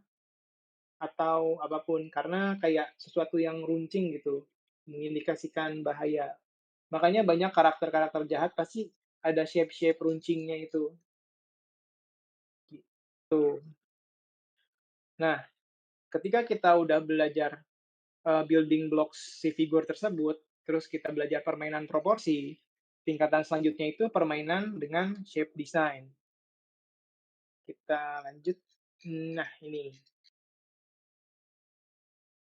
atau apapun. Karena kayak sesuatu yang runcing gitu, mengindikasikan bahaya. Makanya banyak karakter-karakter jahat pasti ada shape-shape runcingnya itu, gitu. Nah, ketika kita udah belajar, building blocks si figur tersebut, terus kita belajar permainan proporsi, tingkatan selanjutnya itu permainan dengan shape design. Kita lanjut. Nah ini,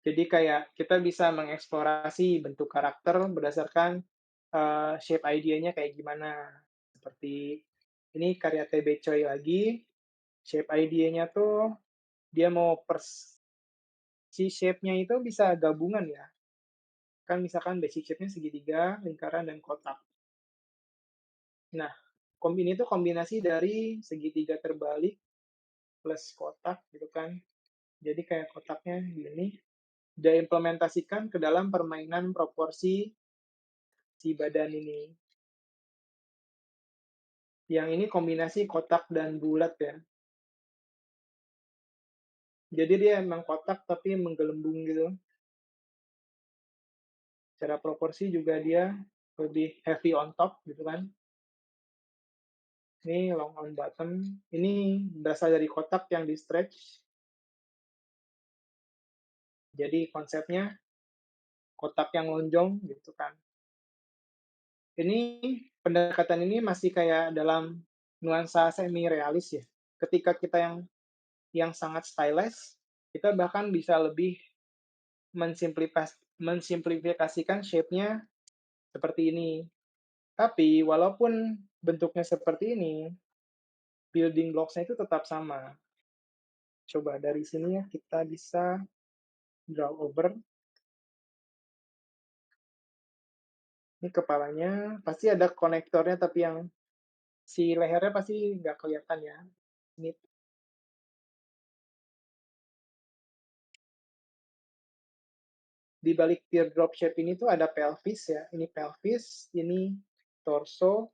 jadi kayak kita bisa mengeksplorasi bentuk karakter berdasarkan, shape idea-nya kayak gimana. Seperti ini karya TB Choi lagi, shape idea-nya tuh dia mau si shape-nya itu bisa gabungan ya, kan misalkan basic shape-nya segitiga, lingkaran, dan kotak. Nah, ini tuh kombinasi dari segitiga terbalik plus kotak gitu kan, jadi kayak kotaknya gini, dia implementasikan ke dalam permainan proporsi si badan ini. Yang ini kombinasi kotak dan bulat ya. Jadi dia emang kotak tapi menggelembung gitu. Secara proporsi juga dia lebih heavy on top gitu kan. Ini long on bottom. Ini berasal dari kotak yang di stretch. Jadi konsepnya kotak yang lonjong gitu kan. Ini pendekatan ini masih kayak dalam nuansa semi realis ya. Ketika kita yang sangat stylish, kita bahkan bisa lebih mensimplifikasikan shape-nya seperti ini. Tapi walaupun bentuknya seperti ini, building blocks-nya itu tetap sama. Coba dari sini ya kita bisa draw over. Ini kepalanya, pasti ada konektornya tapi yang si lehernya pasti nggak kelihatan ya. Ini di balik teardrop shape ini tuh ada pelvis ya. Ini pelvis, ini torso,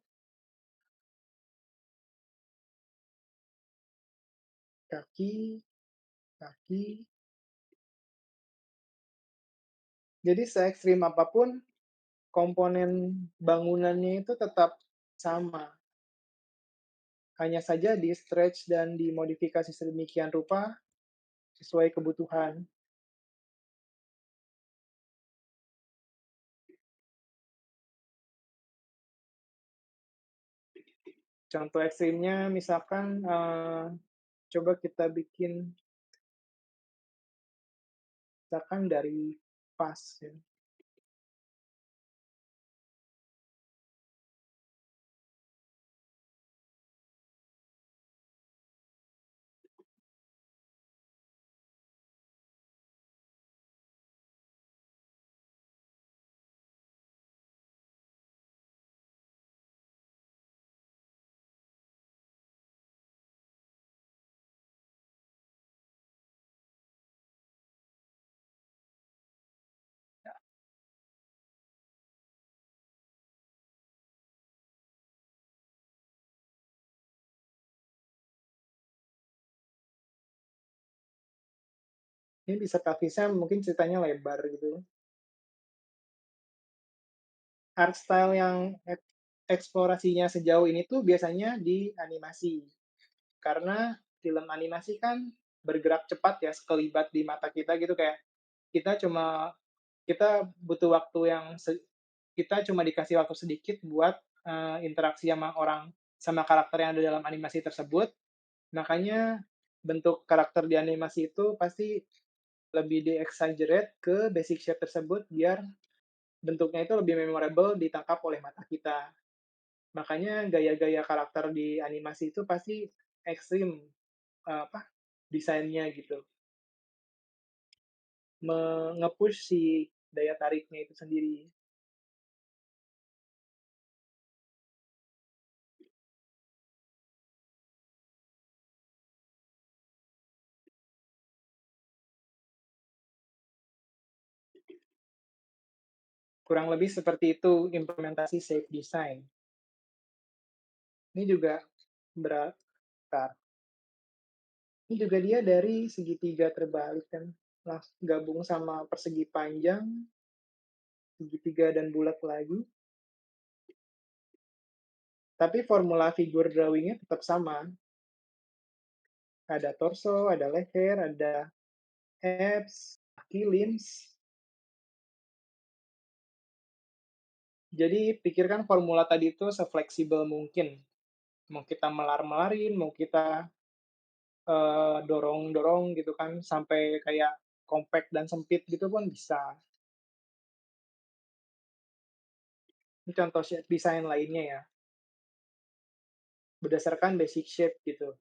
kaki, kaki. Jadi se-ekstrim apapun komponen bangunannya itu tetap sama. Hanya saja di-stretch dan dimodifikasi sedemikian rupa sesuai kebutuhan. Contoh ekstrimnya misalkan, coba kita bikin misalkan dari vas ya. Ini bisa pelvisnya mungkin ceritanya lebar gitu. Art style yang eksplorasinya sejauh ini tuh biasanya di animasi. Karena film animasi kan bergerak cepat ya, sekelibat di mata kita gitu, kayak kita cuma kita butuh waktu yang kita cuma dikasih waktu sedikit buat, interaksi sama sama karakter yang ada dalam animasi tersebut. Makanya bentuk karakter di animasi itu pasti lebih di-exaggerate ke basic shape tersebut biar bentuknya itu lebih memorable ditangkap oleh mata kita. Makanya gaya-gaya karakter di animasi itu pasti ekstrim, desainnya gitu, si daya tariknya itu sendiri. kurang lebih seperti itu implementasi shape design. Ini juga berat. Ini juga dia dari segitiga terbalik kan, gabung sama persegi panjang, segitiga dan bulat lagi, tapi formula figur drawing-nya tetap sama. Ada torso, ada leher, ada abs, kaki, limbs. Jadi pikirkan formula tadi itu sefleksibel mungkin. Mau kita melar-melarin, mau kita dorong-dorong gitu kan, sampai kayak compact dan sempit gitu pun bisa. Ini contoh shape design lainnya ya, berdasarkan basic shape gitu.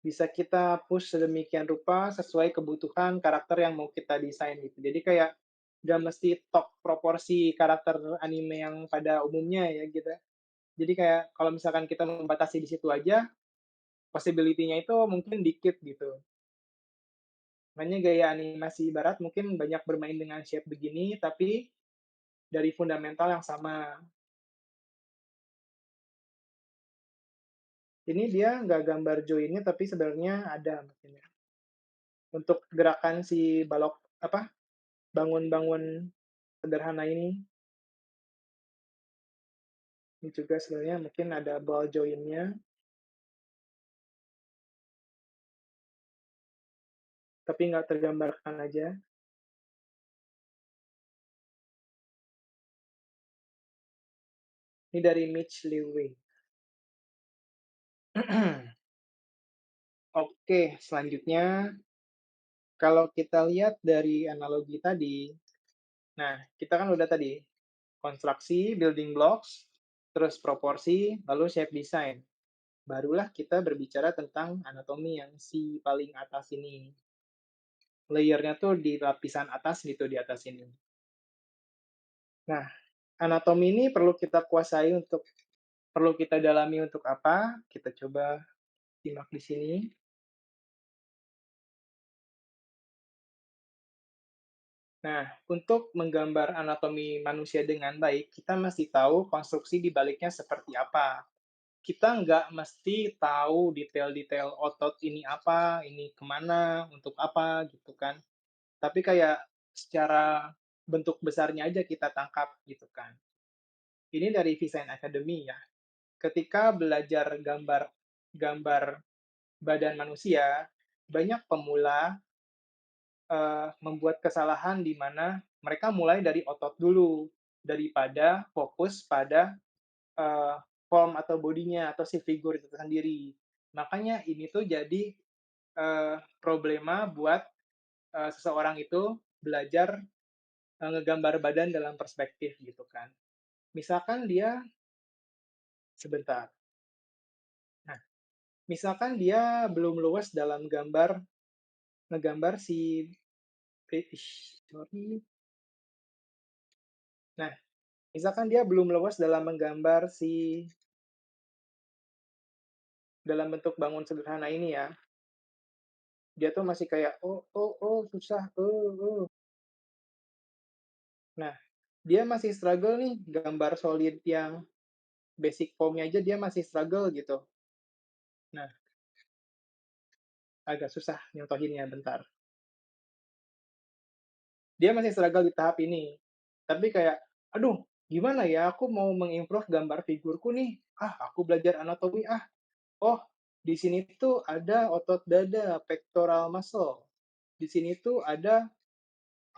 Bisa kita push sedemikian rupa sesuai kebutuhan karakter yang mau kita desain gitu. Jadi kayak nggak mesti tok proporsi karakter anime yang pada umumnya ya gitu. Jadi kayak kalau misalkan kita membatasi di situ aja, possibility-nya itu mungkin dikit gitu. Makanya gaya animasi barat mungkin banyak bermain dengan shape begini, tapi dari fundamental yang sama. Ini dia nggak gambar join-nya, tapi sebenarnya ada mungkin ya. Untuk gerakan si balok apa, bangun-bangun sederhana ini juga sebenarnya mungkin ada ball join-nya, tapi nggak tergambarkan aja. Ini dari Mitch Liwei. Oke, selanjutnya kalau kita lihat dari analogi tadi, nah kita kan udah tadi konstruksi, building blocks, terus proporsi, lalu shape design. Barulah kita berbicara tentang anatomi yang si paling atas ini. Layernya tuh di lapisan atas gitu, di atas ini. Nah, anatomi ini perlu kita kuasai untuk perlu kita dalami untuk apa? Kita coba simak di sini. Nah, untuk menggambar anatomi manusia dengan baik, kita mesti tahu konstruksi di baliknya seperti apa. Kita nggak mesti tahu detail-detail otot ini apa, ini kemana, untuk apa, gitu kan. Tapi kayak secara bentuk besarnya aja kita tangkap, gitu kan. Ini dari Design Academy ya. Ketika belajar gambar gambar badan manusia, banyak pemula membuat kesalahan di mana mereka mulai dari otot dulu, daripada fokus pada eee, form atau bodinya atau si figur itu sendiri. Makanya ini tuh jadi problema buat seseorang itu belajar ngegambar badan dalam perspektif gitu kan. Misalkan dia sebentar, nah, misalkan dia belum luas dalam ngegambar si sorry. Nah, misalkan dia belum luas dalam menggambar si dalam bentuk bangun sederhana ini ya, dia tuh masih kayak, "Oh oh oh, susah, Nah, dia masih struggle nih gambar solid yang basic formnya aja dia masih struggle gitu. Nah, agak susah nyontohinnya, bentar. Dia masih struggle di tahap ini. Tapi kayak, "Aduh, gimana ya aku mau mengimprove gambar figurku nih. Ah, aku belajar anatomi ah. Oh, di sini tuh ada otot dada, pectoral muscle. Di sini tuh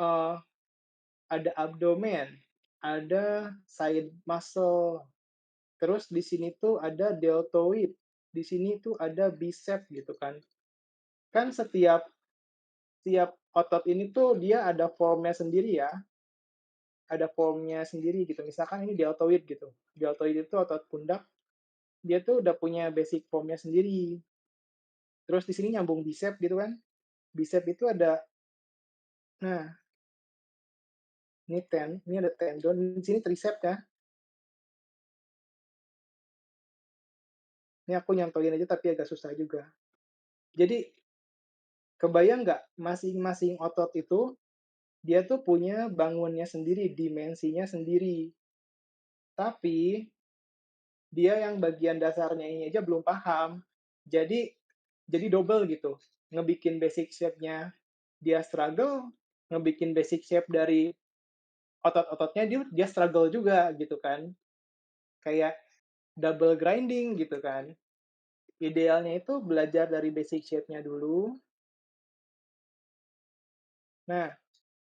eee, ada abdomen, ada side muscle, terus di sini tuh ada deltoid, di sini tuh ada bicep," gitu kan. Kan setiap setiap otot ini tuh dia ada formnya sendiri ya, ada formnya sendiri gitu. Misalkan ini deltoid gitu. Deltoid itu otot pundak, dia tuh udah punya basic formnya sendiri. Terus di sini nyambung bicep gitu kan. Bicep itu ada, nah, ini ada tendon, di sini tricep ya. Ini aku nyantolin aja tapi agak susah juga. Jadi kebayang nggak masing-masing otot itu Dia tuh punya bangunnya sendiri, dimensinya sendiri. Tapi dia yang bagian dasarnya ini aja belum paham. Jadi double gitu, ngebikin basic shape-nya dia struggle, ngebikin basic shape dari otot-ototnya dia dia struggle juga gitu kan. Kayak double grinding gitu kan. Idealnya itu belajar dari basic shape-nya dulu. Nah,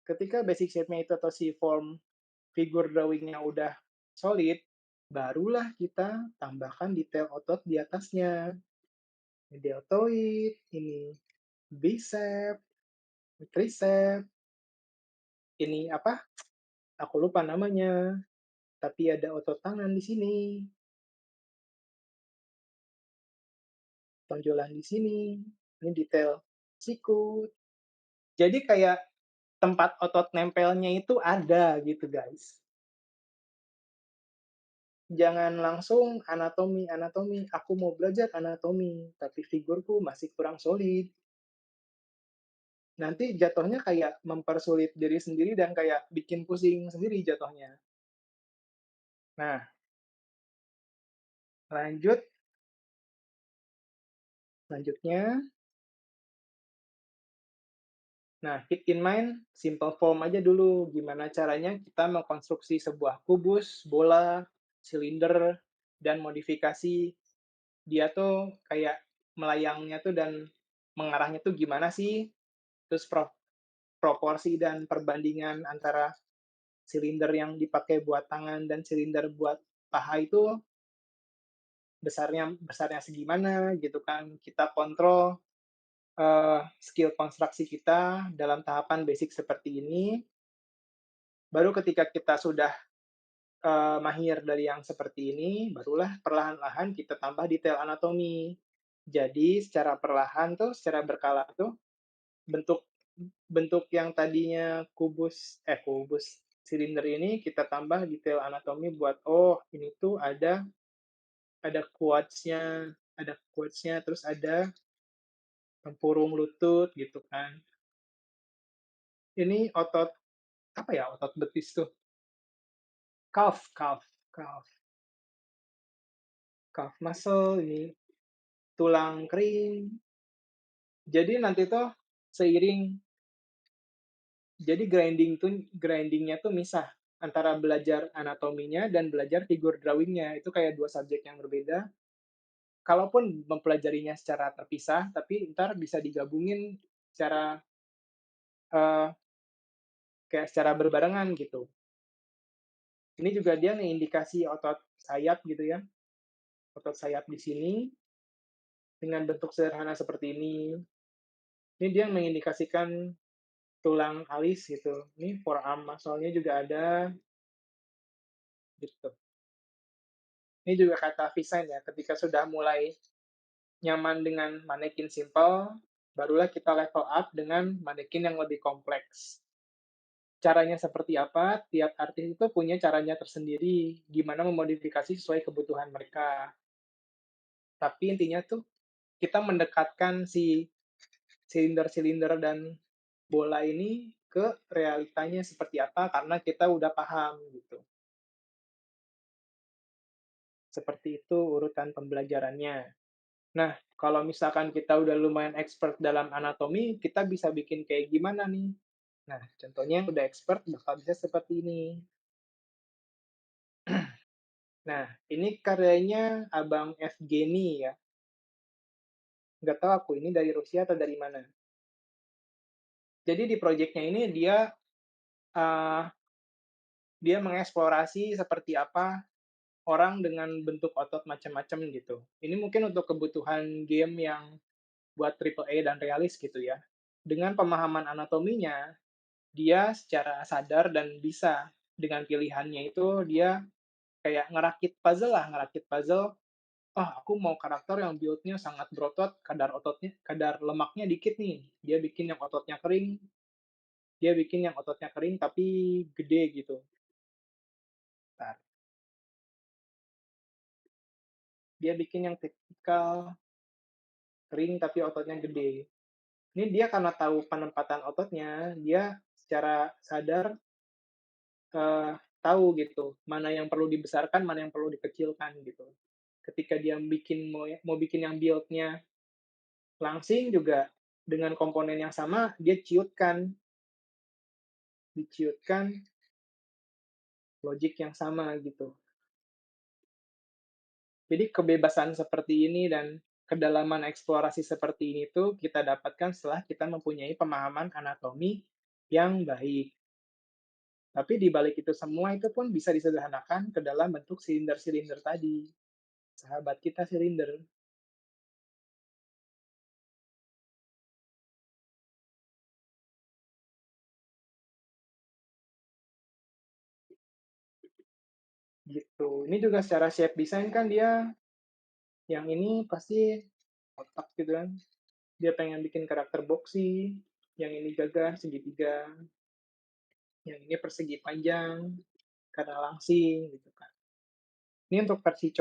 ketika basic shape-nya itu atau si form figure drawing-nya udah solid, barulah kita tambahkan detail otot di atasnya. Deltoid, ini bicep, tricep, ini apa, aku lupa namanya, tapi ada otot tangan di sini, tonjolan di sini, ini detail sikut. Jadi kayak tempat otot nempelnya itu ada gitu, guys. Jangan langsung anatomi anatomi, aku mau belajar anatomi, tapi figurku masih kurang solid. Nanti jatuhnya kayak mempersulit diri sendiri dan kayak bikin pusing sendiri jatuhnya. Nah, lanjut selanjutnya. Nah, keep in mind simple form aja dulu, gimana caranya kita mengkonstruksi sebuah kubus, bola, silinder, dan modifikasi dia tuh kayak melayangnya tuh dan mengarahnya tuh gimana sih, terus proporsi dan perbandingan antara silinder yang dipakai buat tangan dan silinder buat paha itu besarnya besarnya segimana gitu kan. Kita kontrol, skill konstruksi kita dalam tahapan basic seperti ini. Baru ketika kita sudah, mahir dari yang seperti ini, barulah perlahan-lahan kita tambah detail anatomi. Jadi secara perlahan tuh, secara berkala tuh, bentuk bentuk yang tadinya kubus, silinder ini kita tambah detail anatomi buat, oh ini tuh ada quads-nya, terus ada tempurung lutut gitu kan. Ini otot, apa ya, otot betis tuh, calf calf muscle, ini tulang kering. Jadi nanti tuh seiring jadi grinding-nya tuh misah antara belajar anatominya dan belajar figure drawing-nya, itu kayak 2 subjek yang berbeda. Kalaupun mempelajarinya secara terpisah, tapi entar bisa digabungin secara, eee, kayak secara berbarengan gitu. Ini juga dia ngeindikasi otot sayap gitu ya, otot sayap di sini dengan bentuk sederhana seperti ini. Ini dia mengindikasikan tulang alis gitu. Ini forearm muscle-nya juga ada, gitu. Ini juga kata Vincent ya, ketika sudah mulai nyaman dengan manekin simple, barulah kita level up dengan manekin yang lebih kompleks. Caranya seperti apa, tiap artis itu punya caranya tersendiri, gimana memodifikasi sesuai kebutuhan mereka. Tapi intinya tuh, kita mendekatkan si silinder-silinder dan bola ini ke realitanya seperti apa, karena kita udah paham, gitu. Seperti itu urutan pembelajarannya. Nah, kalau misalkan kita udah lumayan expert dalam anatomi, kita bisa bikin kayak gimana nih? Nah, contohnya yang udah expert bakal bisa seperti ini. Nah, ini karyanya Abang Evgeny ya. Nggak tahu aku ini dari Rusia atau dari mana. Jadi di proyeknya ini uh, dia mengeksplorasi seperti apa orang dengan bentuk otot macam-macam gitu. Ini mungkin untuk kebutuhan game yang buat triple A dan realis gitu ya. Dengan pemahaman anatominya, dia secara sadar dan bisa dengan pilihannya itu dia kayak ngerakit puzzle, "Oh, aku mau karakter yang build-nya sangat berotot, kadar lemaknya dikit nih." Dia bikin yang ototnya kering tapi gede gitu. Entar, dia bikin yang tipikal kering tapi ototnya gede. Ini dia karena tahu penempatan ototnya, dia secara sadar, tahu gitu, mana yang perlu dibesarkan, mana yang perlu dikecilkan gitu. Ketika dia mau bikin yang build-nya langsing juga dengan komponen yang sama, dia diciutkan logic yang sama gitu. Jadi kebebasan seperti ini dan kedalaman eksplorasi seperti ini tuh kita dapatkan setelah kita mempunyai pemahaman anatomi yang baik. Tapi di balik itu semua itu pun bisa disederhanakan ke dalam bentuk silinder-silinder tadi. Sahabat kita silinder, gitu. Ini juga secara shape design kan dia yang ini pasti otak gitu kan. Dia pengen bikin karakter boxy, yang ini gagah segitiga, yang ini persegi panjang karena langsing gitu kan. Ini untuk versi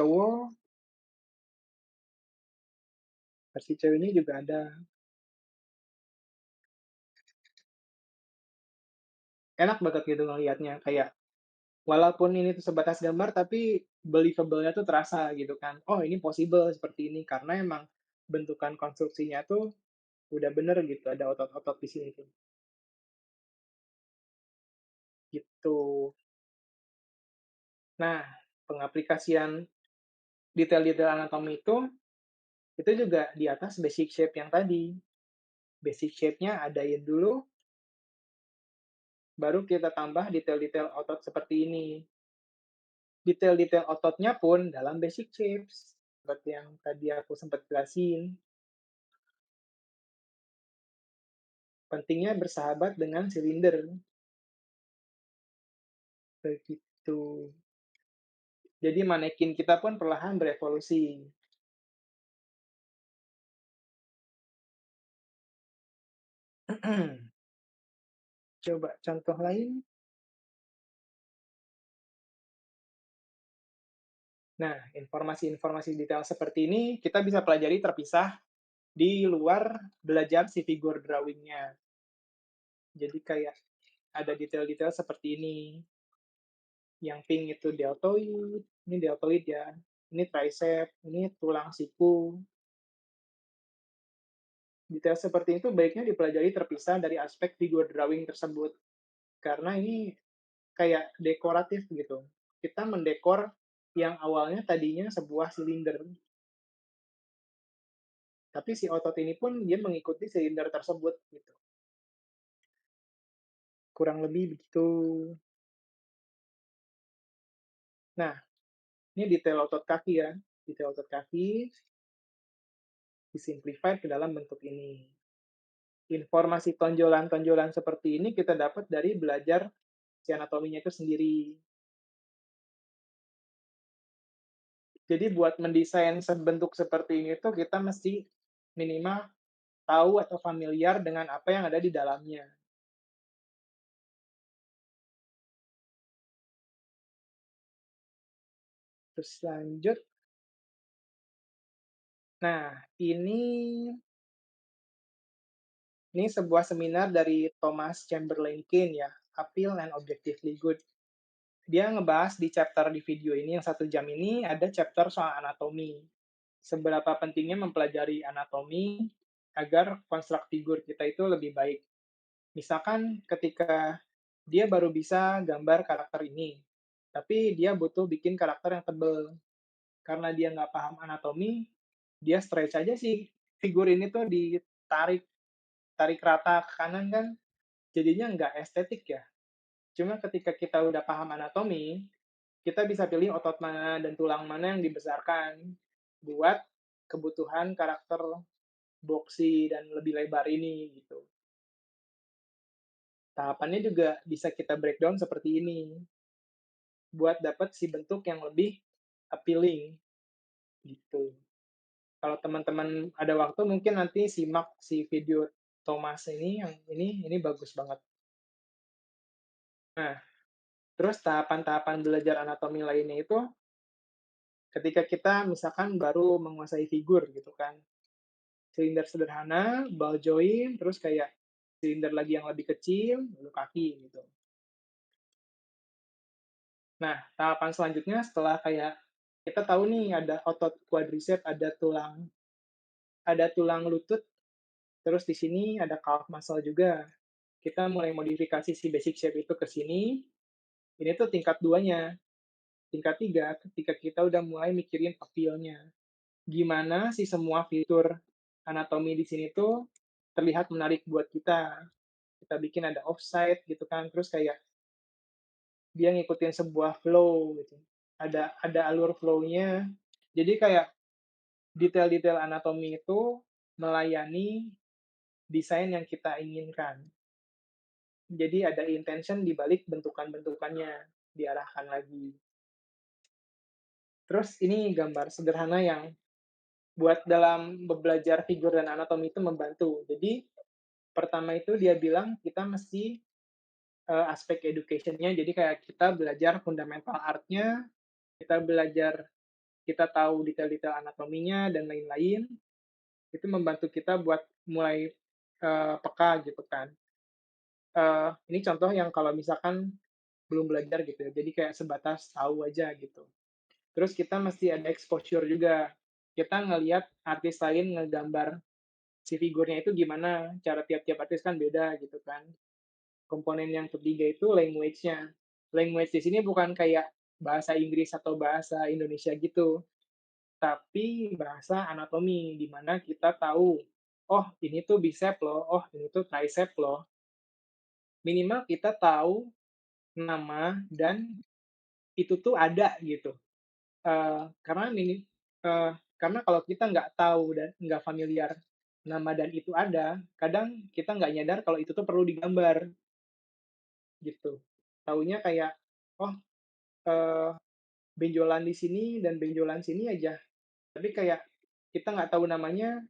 ceweknya juga ada. Enak banget gitu ngelihatnya, kayak walaupun ini tuh sebatas gambar tapi believable-nya tuh terasa gitu kan. Oh, ini possible seperti ini karena emang bentukan konstruksinya tuh udah bener gitu, ada otot-otot di sini tuh, gitu. Nah, pengaplikasian detail-detail anatomi itu juga di atas basic shape yang tadi. Basic shape-nya adain dulu, baru kita tambah detail-detail otot seperti ini. Detail-detail ototnya pun dalam basic shapes, seperti yang tadi aku sempat jelasin. Pentingnya bersahabat dengan silinder, begitu. Jadi manekin kita pun perlahan berevolusi. Coba contoh lain. Nah, informasi-informasi detail seperti ini kita bisa pelajari terpisah di luar belajar si figur drawing-nya. Jadi kayak ada detail-detail seperti ini. Yang pink itu deltoid, ini deltoid ya. Ini tricep, ini tulang siku. Detail seperti itu baiknya dipelajari terpisah dari aspek figur drawing tersebut. Karena ini kayak dekoratif gitu. Kita mendekor yang awalnya tadinya sebuah silinder. Tapi si otot ini pun dia mengikuti silinder tersebut gitu. Kurang lebih begitu. Nah, ini detail otot kaki ya. Detail otot kaki disimplify ke dalam bentuk ini. Informasi tonjolan-tonjolan seperti ini kita dapat dari belajar si anatominya itu sendiri. Jadi buat mendesain sebentuk seperti ini tuh kita mesti minimal tahu atau familiar dengan apa yang ada di dalamnya. Terus lanjut, nah ini sebuah seminar dari Thomas Chamberlain Kane ya, Appeal and Objectively Good. Dia ngebahas di chapter di video ini yang 1 jam ini ada chapter soal anatomi. Seberapa pentingnya mempelajari anatomi agar konstruk figur kita itu lebih baik. Misalkan ketika dia baru bisa gambar karakter ini, tapi dia butuh bikin karakter yang tebel. Karena dia nggak paham anatomi, dia stretch aja sih figur ini tuh ditarik tarik rata ke kanan kan, jadinya nggak estetik ya. Cuma ketika kita udah paham anatomi, kita bisa pilih otot mana dan tulang mana yang dibesarkan buat kebutuhan karakter boxy dan lebih lebar ini gitu. Tahapannya juga bisa kita breakdown seperti ini buat dapat si bentuk yang lebih appealing gitu. Kalau teman-teman ada waktu mungkin nanti simak si video Thomas ini yang ini bagus banget. Nah, terus tahapan-tahapan belajar anatomi lainnya itu ketika kita misalkan baru menguasai figur gitu kan. Silinder sederhana, ball joint, terus kayak silinder lagi yang lebih kecil, lalu kaki gitu. Nah, tahapan selanjutnya setelah kayak kita tahu nih ada otot quadriceps, ada tulang lutut, terus di sini ada calf muscle juga. Kita mulai modifikasi si basic shape itu ke sini, ini tuh tingkat 2-nya. Tingkat 3, ketika kita udah mulai mikirin appeal-nya. Gimana sih semua fitur anatomi di sini tuh terlihat menarik buat kita. Kita bikin ada offside gitu kan, terus kayak dia ngikutin sebuah flow gitu. Ada alur flow-nya. Jadi kayak detail-detail anatomi itu melayani desain yang kita inginkan. Jadi ada intention di balik bentukan-bentukannya, diarahkan lagi. Terus ini gambar sederhana yang buat dalam belajar figur dan anatomi itu membantu. Jadi pertama itu dia bilang kita mesti, aspek education-nya, jadi kayak kita belajar fundamental art-nya, kita belajar kita tahu detail-detail anatominya dan lain-lain, itu membantu kita buat mulai, peka gitu kan. Ini contoh yang kalau misalkan belum belajar gitu ya, jadi kayak sebatas tahu aja gitu. Terus kita mesti ada exposure juga. Kita ngelihat artis lain ngegambar si figurnya itu gimana, cara tiap-tiap artis kan beda gitu kan. Komponen yang ketiga itu language-nya. Language di sini bukan kayak bahasa Inggris atau bahasa Indonesia gitu, tapi bahasa anatomi, di mana kita tahu, oh ini tuh bicep loh, oh ini tuh tricep loh. Minimal kita tahu nama dan itu tuh ada gitu. Karena karena kalau kita nggak tahu dan nggak familiar nama dan itu ada, kadang kita nggak nyadar kalau itu tuh perlu digambar, gitu. Taunya kayak, oh, eee, benjolan di sini dan benjolan sini aja, tapi kayak kita nggak tahu namanya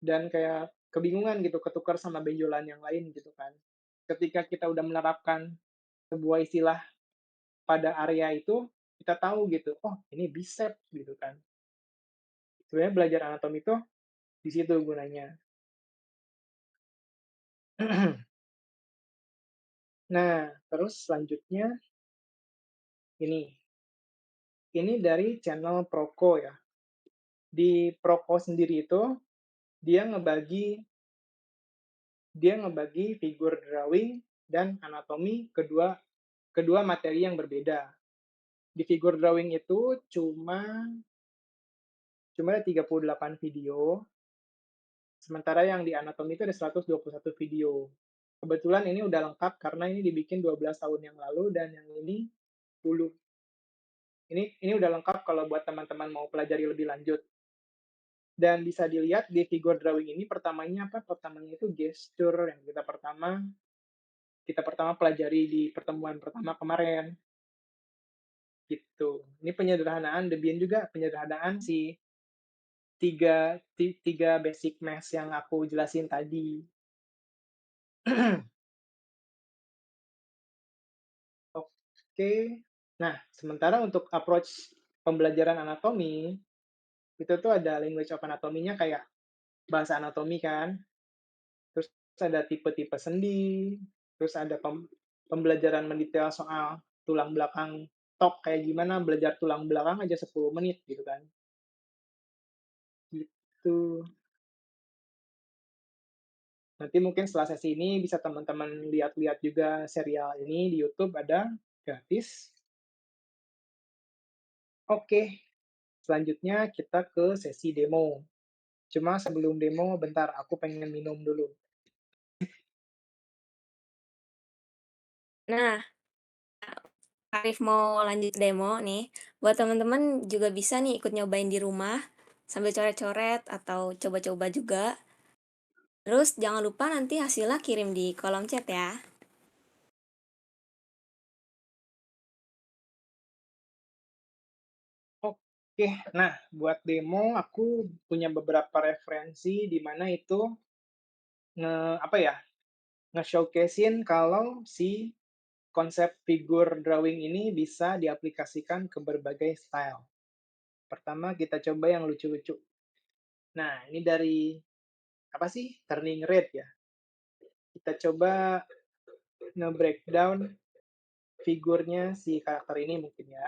dan kayak kebingungan gitu, ketukar sama benjolan yang lain gitu kan. Ketika kita udah menerapkan sebuah istilah pada area itu, kita tahu gitu, oh ini bicep gitu kan. Sebenarnya belajar anatomi itu di situ gunanya. Nah, terus selanjutnya ini, ini dari channel Proko ya. Di Proko sendiri itu dia ngebagi dia ngebagi figur drawing dan anatomi kedua kedua materi yang berbeda. Di figur drawing itu cuma ada 38 video, sementara yang di anatomi itu ada 121 video. Kebetulan ini udah lengkap karena ini dibikin 12 tahun yang lalu dan yang ini 10. Ini udah lengkap kalau buat teman-teman mau pelajari lebih lanjut. Dan bisa dilihat di figure drawing ini pertamanya apa, pertamanya itu gesture yang kita pertama pelajari di pertemuan pertama kemarin, gitu. Ini penyederhanaan Debian juga penyederhanaan si tiga basic math yang aku jelasin tadi. Oke. Nah, sementara untuk approach pembelajaran anatomi, itu tuh ada language of anatomy-nya kayak bahasa anatomi kan, terus ada tipe-tipe sendi, terus ada pembelajaran mendetail soal tulang belakang tok kayak gimana, belajar tulang belakang aja 10 menit gitu kan, gitu. Nanti mungkin setelah sesi ini bisa teman-teman lihat-lihat juga serial ini di YouTube ada, gratis. Oke, selanjutnya kita ke sesi demo. Cuma sebelum demo bentar aku pengen minum dulu. Nah, Arif mau lanjut demo nih, buat teman-teman juga bisa nih ikut nyobain di rumah, sambil coret-coret atau coba-coba juga. Terus jangan lupa nanti hasilnya kirim di kolom chat ya. Oke, nah buat demo aku punya beberapa referensi di mana itu apa ya, nge-showcase-in kalau si konsep figur drawing ini bisa diaplikasikan ke berbagai style. Pertama kita coba yang lucu-lucu. Nah, ini dari apa sih? Turning Red ya. Kita coba nge-breakdown figurnya si karakter ini mungkin ya.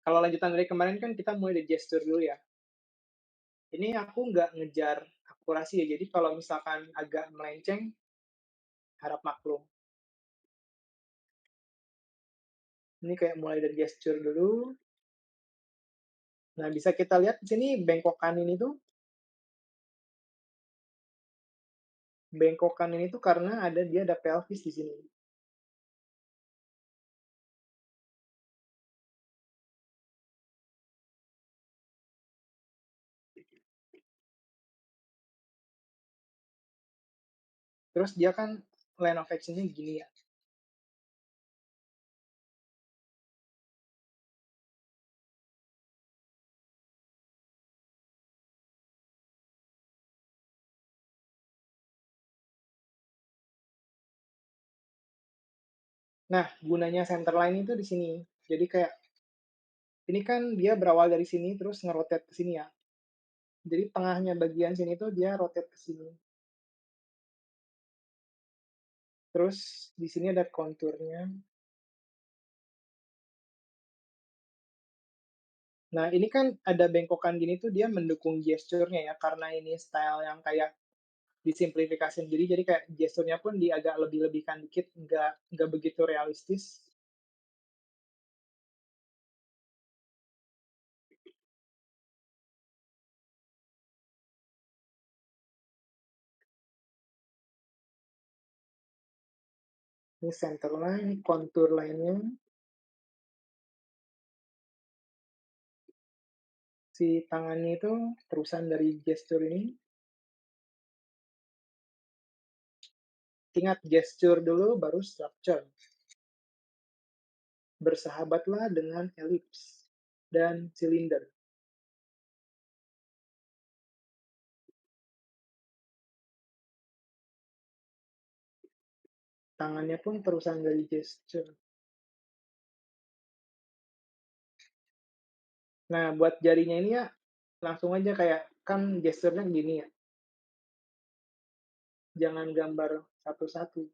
Kalau lanjutan dari kemarin kan kita mulai dari gesture dulu ya. Ini aku nggak ngejar akurasi ya, jadi kalau misalkan agak melenceng, harap maklum. Ini kayak mulai dari gesture dulu. Nah, bisa kita lihat di sini bengkokan ini tuh, bengkokan ini tuh karena dia ada pelvis di sini. Terus dia kan line of action-nya gini ya. Nah, gunanya center line itu di sini. Jadi kayak ini kan dia berawal dari sini terus ngerotate ke sini ya. Jadi tengahnya bagian sini tuh dia rotate ke sini. Terus di sini ada konturnya. Nah, ini kan ada bengkokan gini tuh dia mendukung gesturnya ya, karena ini style yang kayak disimplifikasi sendiri, jadi kayak gesturnya pun di agak lebih-lebihkan dikit, nggak begitu realistis. Ini center line, kontur lainnya, si tangannya itu terusan dari gestur ini. Ingat gesture dulu baru structure. Bersahabatlah dengan elips dan silinder. Tangannya pun terusan dari gesture. Nah, buat jarinya ini ya, langsung aja kayak, kan gesturnya gini ya, jangan gambar satu-satu.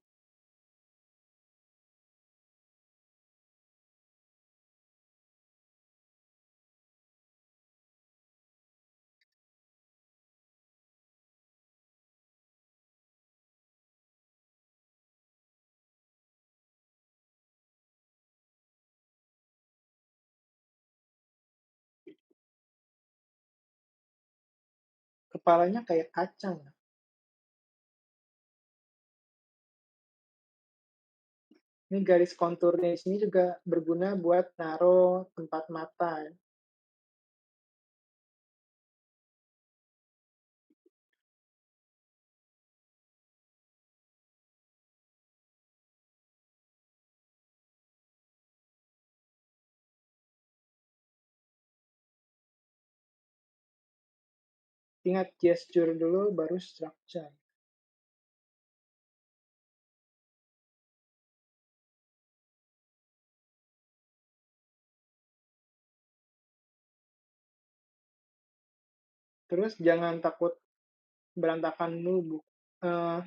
Kepalanya kayak kacang. Ini garis konturnya di sini juga berguna buat naruh tempat mata. Ingat gesture dulu baru structure. Terus jangan takut berantakan dulu, Bu. Eh,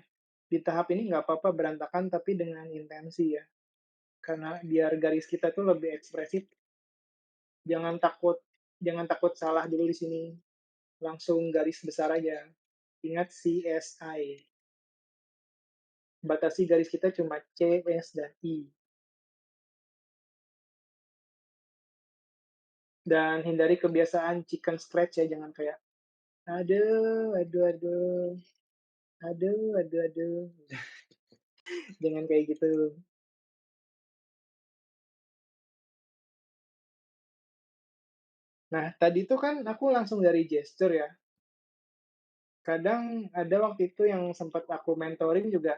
di tahap ini nggak apa-apa berantakan tapi dengan intensi ya. Karena biar garis kita tuh lebih ekspresif, jangan takut jangan takut salah dulu di sini. Langsung garis besar aja. Ingat CSI. Batasi garis kita cuma C, S, dan I. Dan hindari kebiasaan chicken scratch ya, jangan kayak, aduh, aduh, aduh, aduh, aduh, aduh. Jangan kayak gitu. Nah, tadi tuh kan aku langsung dari gesture ya. Kadang ada waktu itu yang sempat aku mentoring juga,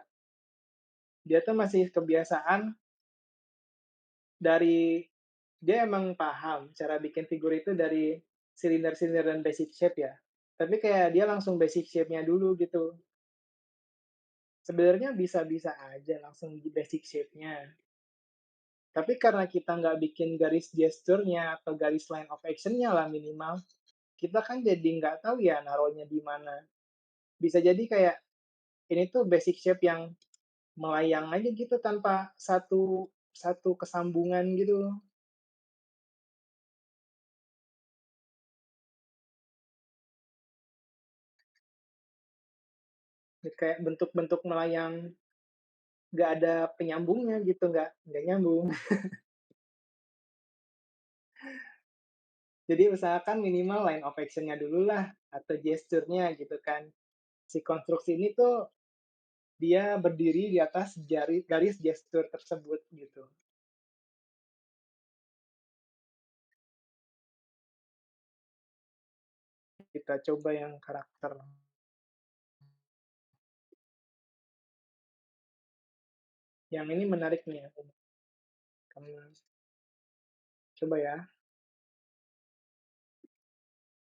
dia tuh masih kebiasaan dari dia emang paham cara bikin figur itu dari silinder-silinder dan basic shape ya. Tapi kayak dia langsung basic shape-nya dulu gitu. Sebenarnya bisa-bisa aja langsung di basic shape-nya. Tapi karena kita nggak bikin garis gesturnya atau garis line of action-nya lah minimal, kita kan jadi nggak tahu ya naruhnya di mana. Bisa jadi kayak ini tuh basic shape yang melayang aja gitu tanpa satu satu kesambungan gitu loh. Kayak bentuk-bentuk melayang nggak ada penyambungnya gitu, nggak nyambung. Jadi usahakan minimal line of action-nya dululah atau gesturnya gitu kan. Si konstruksi ini tuh dia berdiri di atas garis gestur tersebut gitu. Kita coba yang karakter. Yang ini menarik nih ya, kamu coba ya.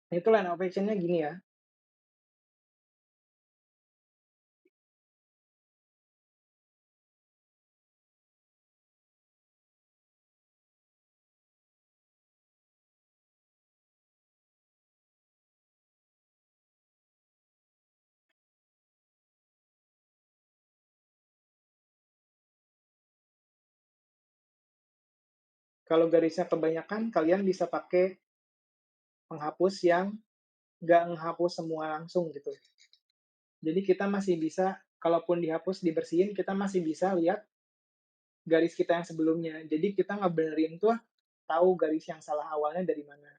Itu line of action-nya gini ya. Kalau garisnya kebanyakan, kalian bisa pakai penghapus yang nggak menghapus semua langsung gitu. Jadi kita masih bisa, kalaupun dihapus, dibersihin, kita masih bisa lihat garis kita yang sebelumnya. Jadi kita ngebenerin tuh tahu garis yang salah awalnya dari mana.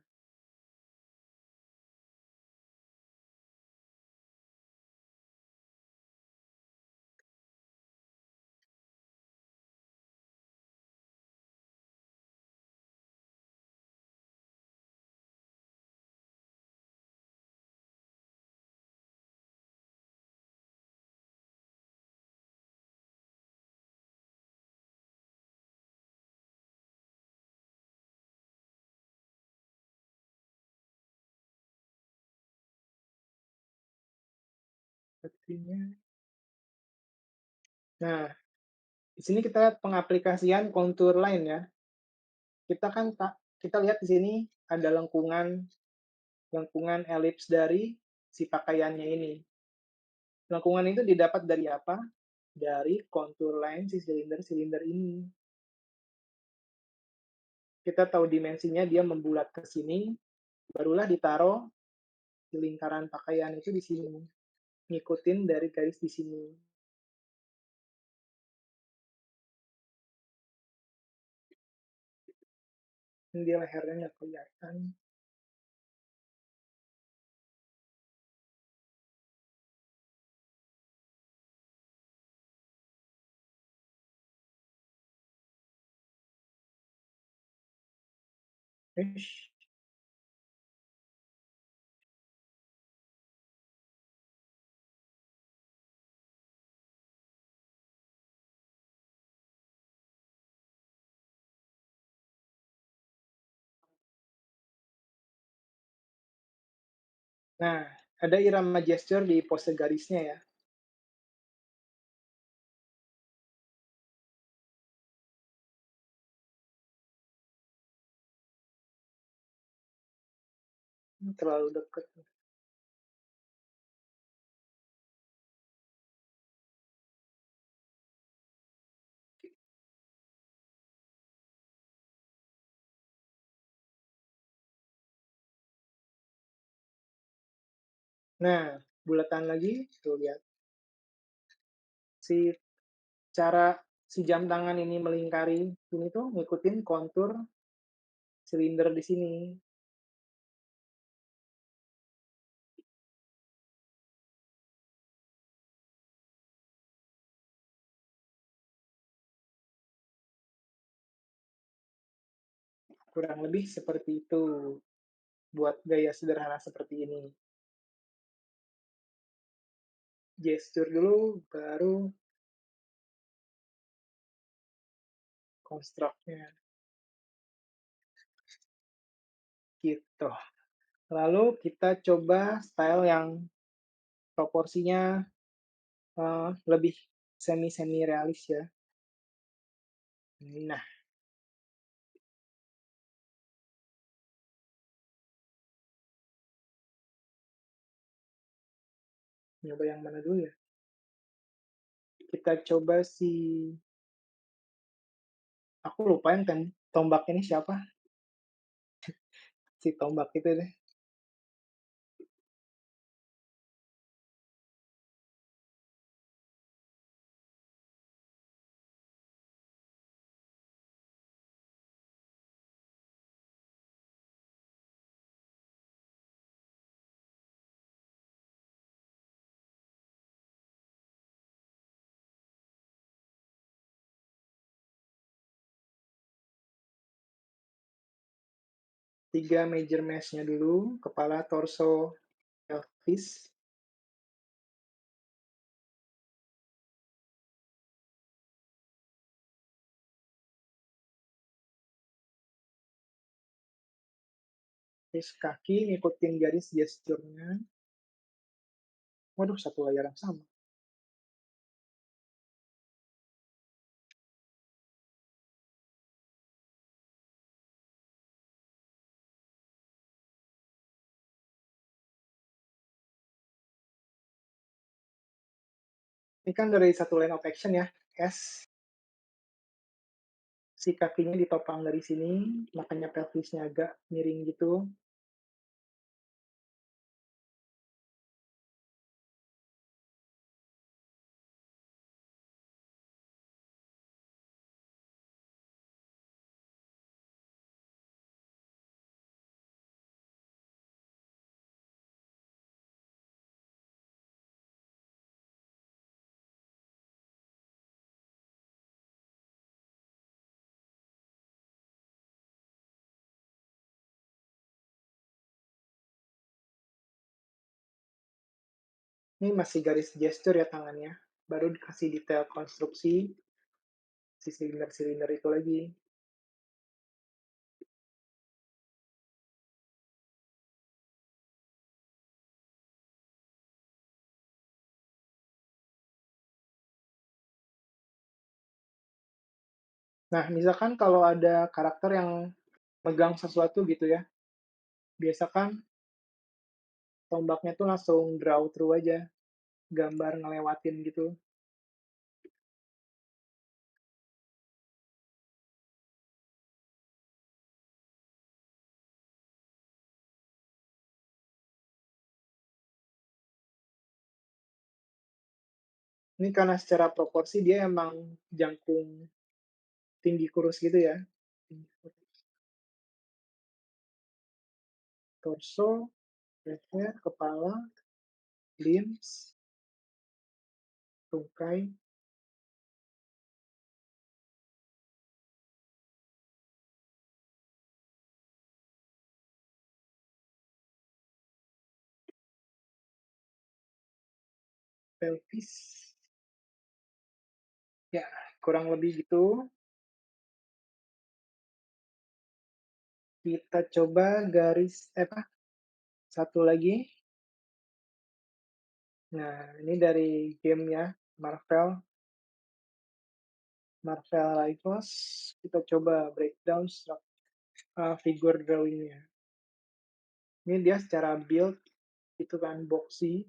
Sepertinya. Nah, di sini kita lihat pengaplikasian contour line ya. Kita kan kita lihat di sini ada lengkungan lengkungan elips dari si pakaiannya ini. Lengkungan itu didapat dari apa? Dari contour line si silinder-silinder ini. Kita tahu dimensinya dia membulat ke sini, barulah ditaruh di lingkaran pakaian itu di sini. Ngikutin dari garis di sini. Ini dia lehernya nggak kelihatan. Ish. Nah, ada irama gesture di pose garisnya ya. Terlalu dekat. Nah, bulatan lagi, tuh lihat. Si cara si jam tangan ini melingkari ini tuh ngikutin kontur silinder di sini. Kurang lebih seperti itu buat gaya sederhana seperti ini. Gesture dulu, baru konstruknya gitu. Lalu kita coba style yang proporsinya lebih semi-semi realis ya. Nah, nyoba yang mana dulu ya? Kita coba si aku lupa yang tombak ini siapa, si tombak itu deh. 3 major mass-nya dulu, kepala, torso, pelvis, terus kaki ngikutin garis gesturnya. Waduh, satu layar yang sama. Ini kan dari satu line of action ya, S, si kakinya ditopang dari sini, makanya pelvisnya agak miring gitu. Ini masih garis gestur ya tangannya, baru dikasih detail konstruksi si silinder-silinder itu lagi. Nah, misalkan kalau ada karakter yang megang sesuatu gitu ya, biasa kan tombaknya tuh langsung draw through aja, gambar ngelewatin gitu. Ini karena secara proporsi dia emang jangkung tinggi kurus gitu ya. Torso, leher, kepala, limbs, tungkai, pelvis. Ya, kurang lebih gitu. Kita coba garis apa? Satu lagi. Nah, ini dari game ya, Marvel. Marvel Rivals. Kita coba breakdown figure drawing-nya. Ini dia secara build itu kan boxy.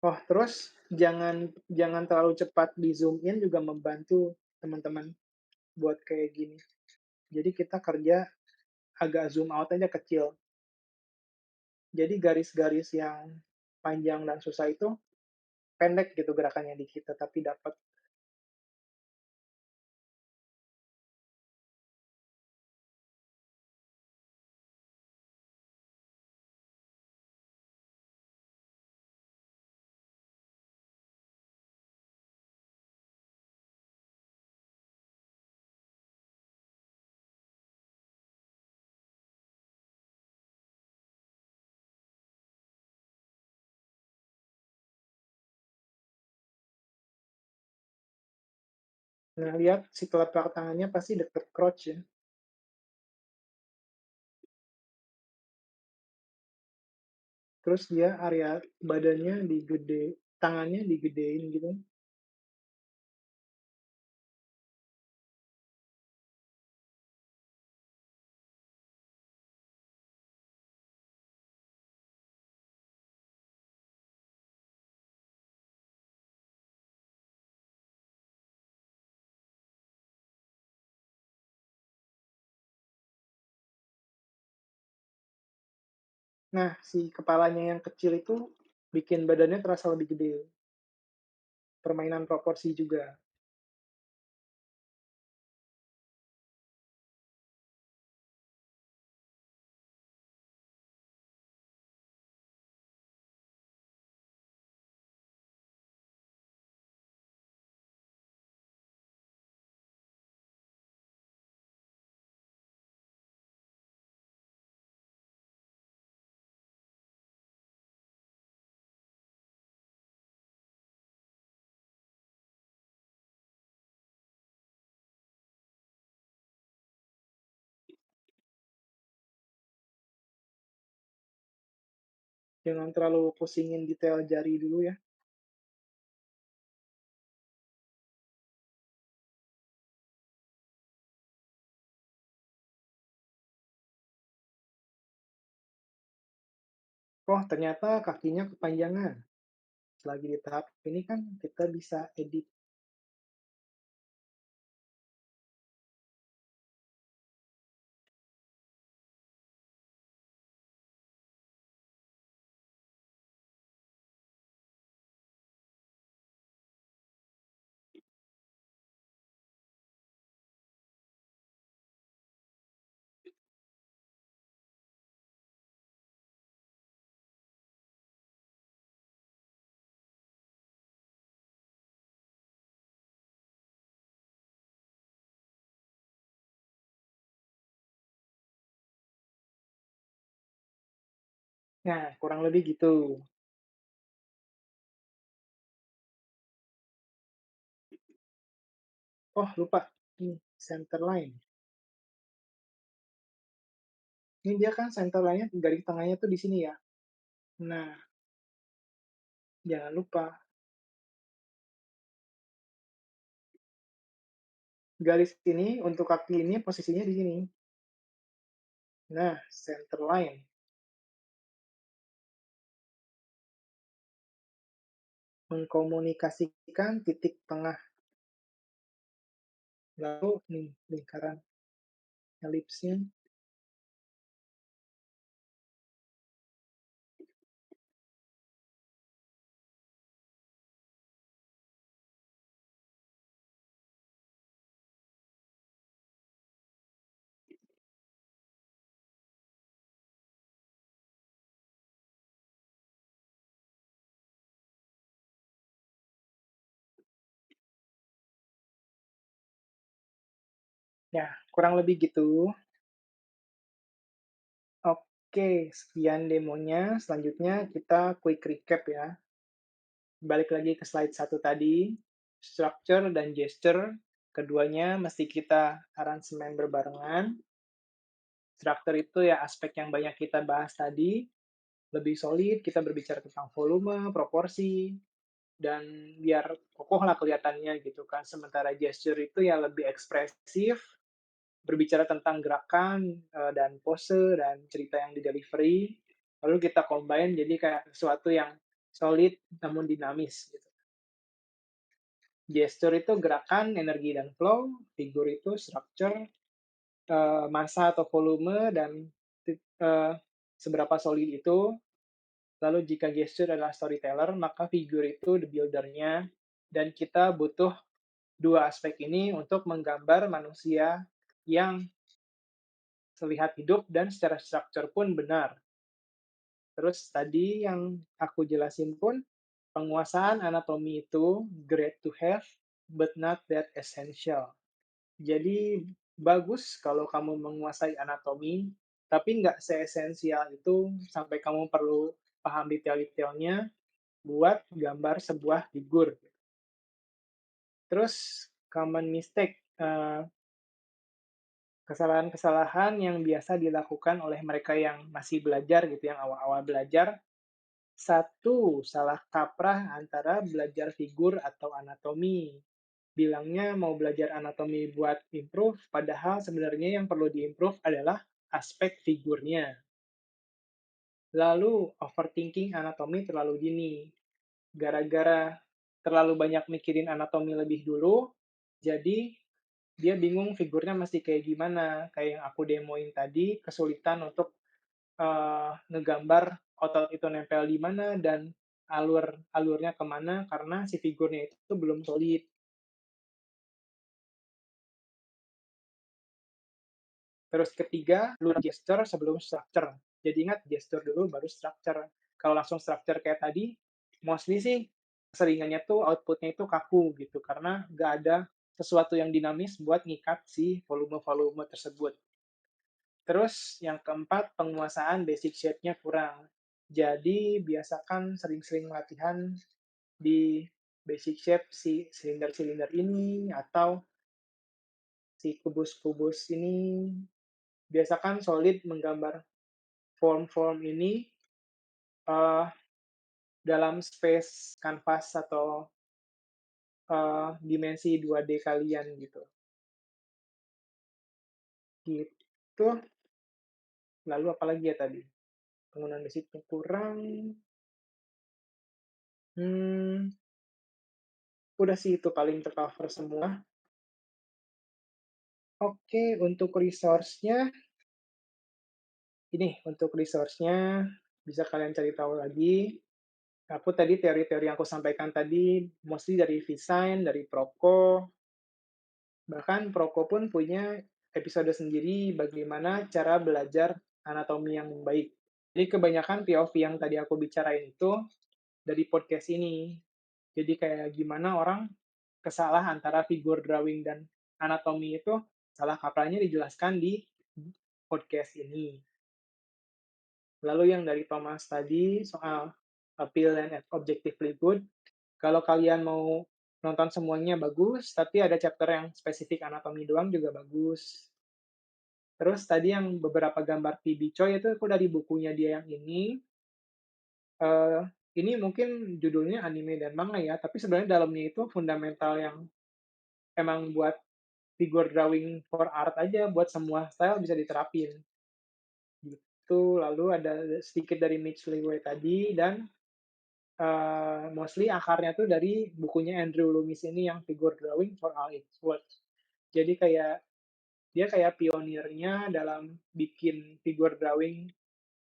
Oh, terus jangan jangan terlalu cepat di zoom in juga membantu teman-teman buat kayak gini. Jadi kita kerja agak zoom out aja kecil. Jadi garis-garis yang panjang dan susah itu pendek gitu gerakannya di kita, tapi dapat. Nah, lihat si telapak tangannya pasti deket crotch ya, terus dia area badannya tangannya digedein gitu. Nah, si kepalanya yang kecil itu bikin badannya terasa lebih gede, permainan proporsi juga. Jangan terlalu pusingin detail jari dulu ya. Oh, ternyata kakinya kepanjangan. Selagi di tahap ini kan kita bisa edit. Nah, kurang lebih gitu. Oh, lupa. Ini center line. Ini dia kan center line-nya garis tengahnya tuh di sini ya. Nah, jangan lupa garis ini untuk kaki ini posisinya di sini. Nah, center line. Mengkomunikasikan titik tengah. Lalu nih, lingkaran elipsnya. Ya, kurang lebih gitu. Oke, sekian demonya. Selanjutnya kita quick recap ya. Balik lagi ke slide satu tadi. Structure dan gesture, keduanya mesti kita aransemen berbarengan. Structure itu ya aspek yang banyak kita bahas tadi. Lebih solid, kita berbicara tentang volume, proporsi, dan biar kokoh lah kelihatannya gitu kan. Sementara gesture itu ya lebih ekspresif, berbicara tentang gerakan dan pose dan cerita yang di-delivery, lalu kita combine jadi kayak sesuatu yang solid namun dinamis gitu. Gesture itu gerakan, energi, dan flow, figur itu structure, massa atau volume, dan seberapa solid itu. Lalu jika gesture adalah storyteller, maka figur itu the builder-nya, dan kita butuh dua aspek ini untuk menggambar manusia yang terlihat hidup dan secara struktur pun benar. Terus tadi yang aku jelasin pun, penguasaan anatomi itu great to have, but not that essential. Jadi bagus kalau kamu menguasai anatomi, tapi nggak seesensial itu sampai kamu perlu paham detail-detailnya buat gambar sebuah figur. Terus common mistake, kesalahan-kesalahan yang biasa dilakukan oleh mereka yang masih belajar gitu, yang awal-awal belajar. Satu, salah kaprah antara belajar figur atau anatomi. Bilangnya mau belajar anatomi buat improve, padahal sebenarnya yang perlu diimprove adalah aspek figurnya. Lalu overthinking anatomi terlalu dini. Gara-gara terlalu banyak mikirin anatomi lebih dulu, jadi dia bingung figurnya mesti kayak gimana. Kayak yang aku demoin tadi, kesulitan untuk ngegambar otot itu nempel di mana dan alurnya kemana karena si figurnya itu belum solid. Terus ketiga, lu gesture sebelum structure. Jadi ingat gesture dulu baru structure. Kalau langsung structure kayak tadi, mostly sih seringannya tuh output-nya itu kaku gitu, karena nggak ada sesuatu yang dinamis buat ngikat si volume-volume tersebut. Terus yang keempat, penguasaan basic shape-nya kurang. Jadi biasakan sering-sering latihan di basic shape si silinder-silinder ini atau si kubus-kubus ini. Biasakan solid menggambar form-form ini uh, dalam space kanvas atau dimensi 2D kalian gitu. Gitu. Lalu apalagi ya tadi? Penggunaan basicnya kurang. Hmm, udah sih itu paling tercover semua. Oke, untuk resource-nya, ini untuk resource-nya bisa kalian cari tahu lagi. Aku tadi teori-teori yang aku sampaikan tadi mostly dari Vsign, dari Proko, bahkan Proko pun punya episode sendiri bagaimana cara belajar anatomi yang baik. Jadi kebanyakan POV yang tadi aku bicarain itu dari podcast ini. Jadi kayak gimana orang kesalah antara figure drawing dan anatomi itu salah kaprahnya dijelaskan di podcast ini. Lalu yang dari Thomas tadi soal appeal and objectively good, kalau kalian mau nonton semuanya bagus, tapi ada chapter yang spesifik anatomi doang juga bagus. Terus tadi yang beberapa gambar PB Choi itu aku dari bukunya dia yang eee, ini mungkin judulnya anime dan manga ya, tapi sebenarnya dalamnya itu fundamental yang emang buat figure drawing for art aja, buat semua style bisa diterapin, gitu. Lalu ada sedikit dari Mitch Lewe tadi dan mostly akarnya tuh dari bukunya Andrew Loomis ini yang Figure Drawing for All Its Worth. Jadi kayak dia kayak pionirnya dalam bikin figure drawing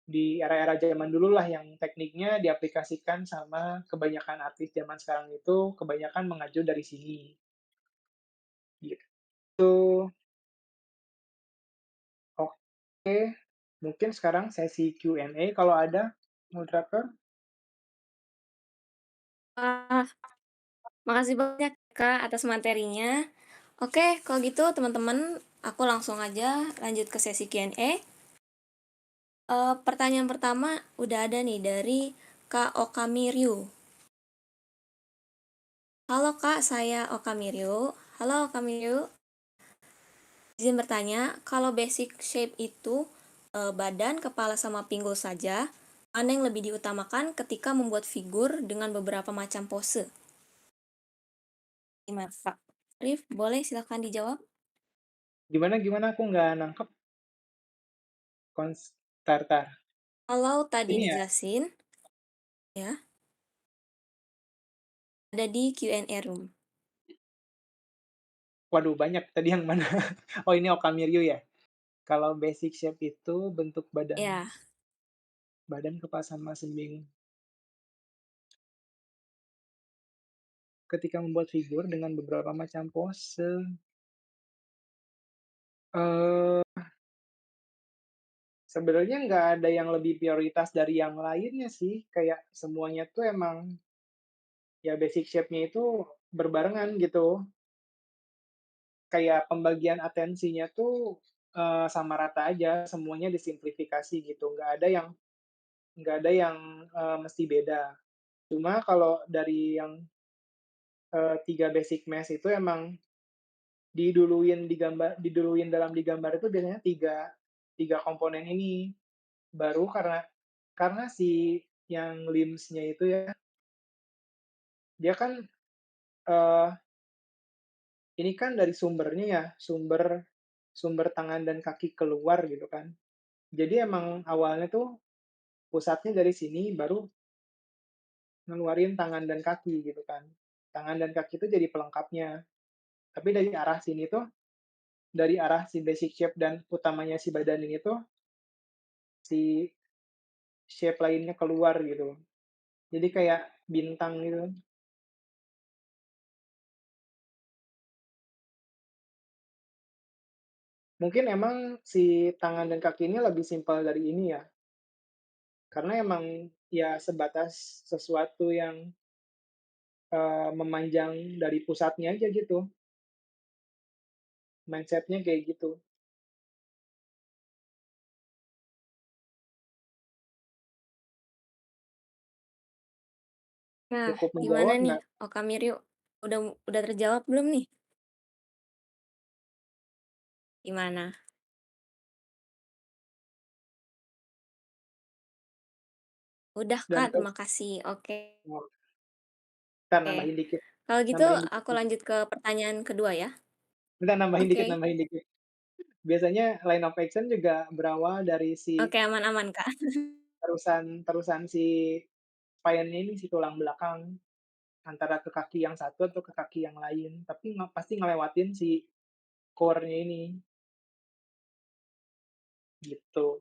di era-era zaman dulu lah yang tekniknya diaplikasikan sama kebanyakan artis zaman sekarang itu kebanyakan mengacu dari sini, gitu. Oke, mungkin sekarang sesi Q&A kalau ada, moderator. Wah, makasih banyak Kak atas materinya. Oke, kalau gitu teman-teman, aku langsung aja lanjut ke sesi Q&A. Pertanyaan pertama udah ada nih dari Kak Okamiryu. Halo Kak, saya Okamiryu. Halo Okamiryu, izin bertanya, kalau basic shape itu badan, kepala, sama pinggul saja, mana yang lebih diutamakan ketika membuat figur dengan beberapa macam pose? Gimana Kak? Rif, boleh silakan dijawab. Gimana gimana? Aku nggak nangkep tar. Kalau tadi Ini ya? dijelasin, ya, ada di Q&A room. Waduh banyak, tadi yang mana? Oh ini Okamiryu ya? Kalau basic shape itu bentuk badan Ya, badan, kepala, sama sembing. Ketika membuat figur dengan beberapa macam pose, eee, sebenarnya nggak ada yang lebih prioritas dari yang lainnya sih, kayak semuanya tuh emang ya basic shape-nya itu berbarengan gitu. Kayak pembagian atensinya tuh, sama rata aja, semuanya disimplifikasi gitu, nggak ada yang mesti beda. Cuma kalau dari yang 3 basic math itu emang diduluin dalam digambar itu biasanya tiga tiga komponen ini. Baru karena si yang limbs-nya itu ya, dia kan, eee, ini kan dari sumbernya ya, sumber sumber tangan dan kaki keluar gitu kan. Jadi emang awalnya tuh pusatnya dari sini, baru ngeluarin tangan dan kaki gitu kan. Tangan dan kaki itu jadi pelengkapnya. Tapi dari arah sini tuh, dari arah si basic shape dan utamanya si badan ini tuh, si shape lainnya keluar gitu. Jadi kayak bintang gitu. Mungkin emang si tangan dan kaki ini lebih simpel dari ini ya, karena emang ya sebatas sesuatu yang, memanjang dari pusatnya aja gitu, mindset-nya kayak gitu. Nah, Cukup gimana menjawab nih, nggak? Okamiriu? Udah terjawab belum nih? Gimana? Udah, Dan Kak, terima kasih. Oke. entar Kalau gitu nambahin dikit aku nih, lanjut ke pertanyaan kedua ya. entar Oke. nambahin dikit. Biasanya line of action juga berawal dari si Oke, aman-aman, Kak. terusan terusan si spine ini, si tulang belakang, antara ke kaki yang satu atau ke kaki yang lain, tapi pasti ngelewatin si core-nya ini, gitu.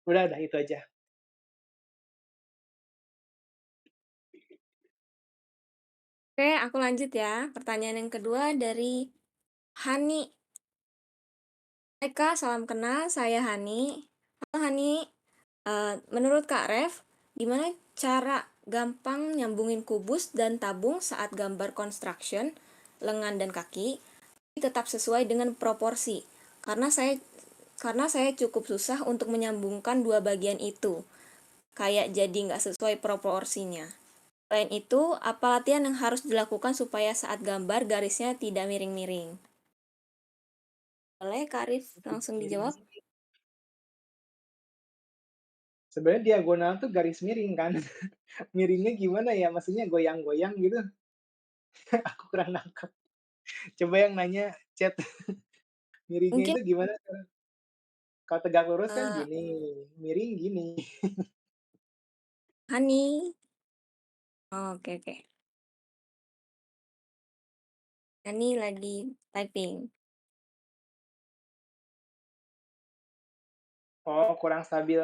Udah itu aja. Oke, aku lanjut ya. Pertanyaan yang kedua dari Hani. Hai Kak, salam kenal. Saya Hani. Halo Hani. Menurut Kak Ref, gimana cara gampang nyambungin kubus dan tabung saat gambar construction, lengan dan kaki, tapi tetap sesuai dengan proporsi? Karena saya karena saya cukup susah untuk menyambungkan dua bagian itu. Kayak jadi nggak sesuai proporsinya. Selain itu, apa latihan yang harus dilakukan supaya saat gambar garisnya tidak miring-miring? Boleh Kak Rif langsung Miring dijawab? sih. Sebenarnya diagonal tuh garis miring kan. Miringnya gimana ya? Maksudnya goyang-goyang gitu? Aku kurang nangkep. Coba yang nanya chat, miringnya Mungkin itu gimana? Kalau tegak lurus kan eh, gini, miring gini. Hani. Oh, oke oke. Hani lagi typing. Oh, kurang stabil,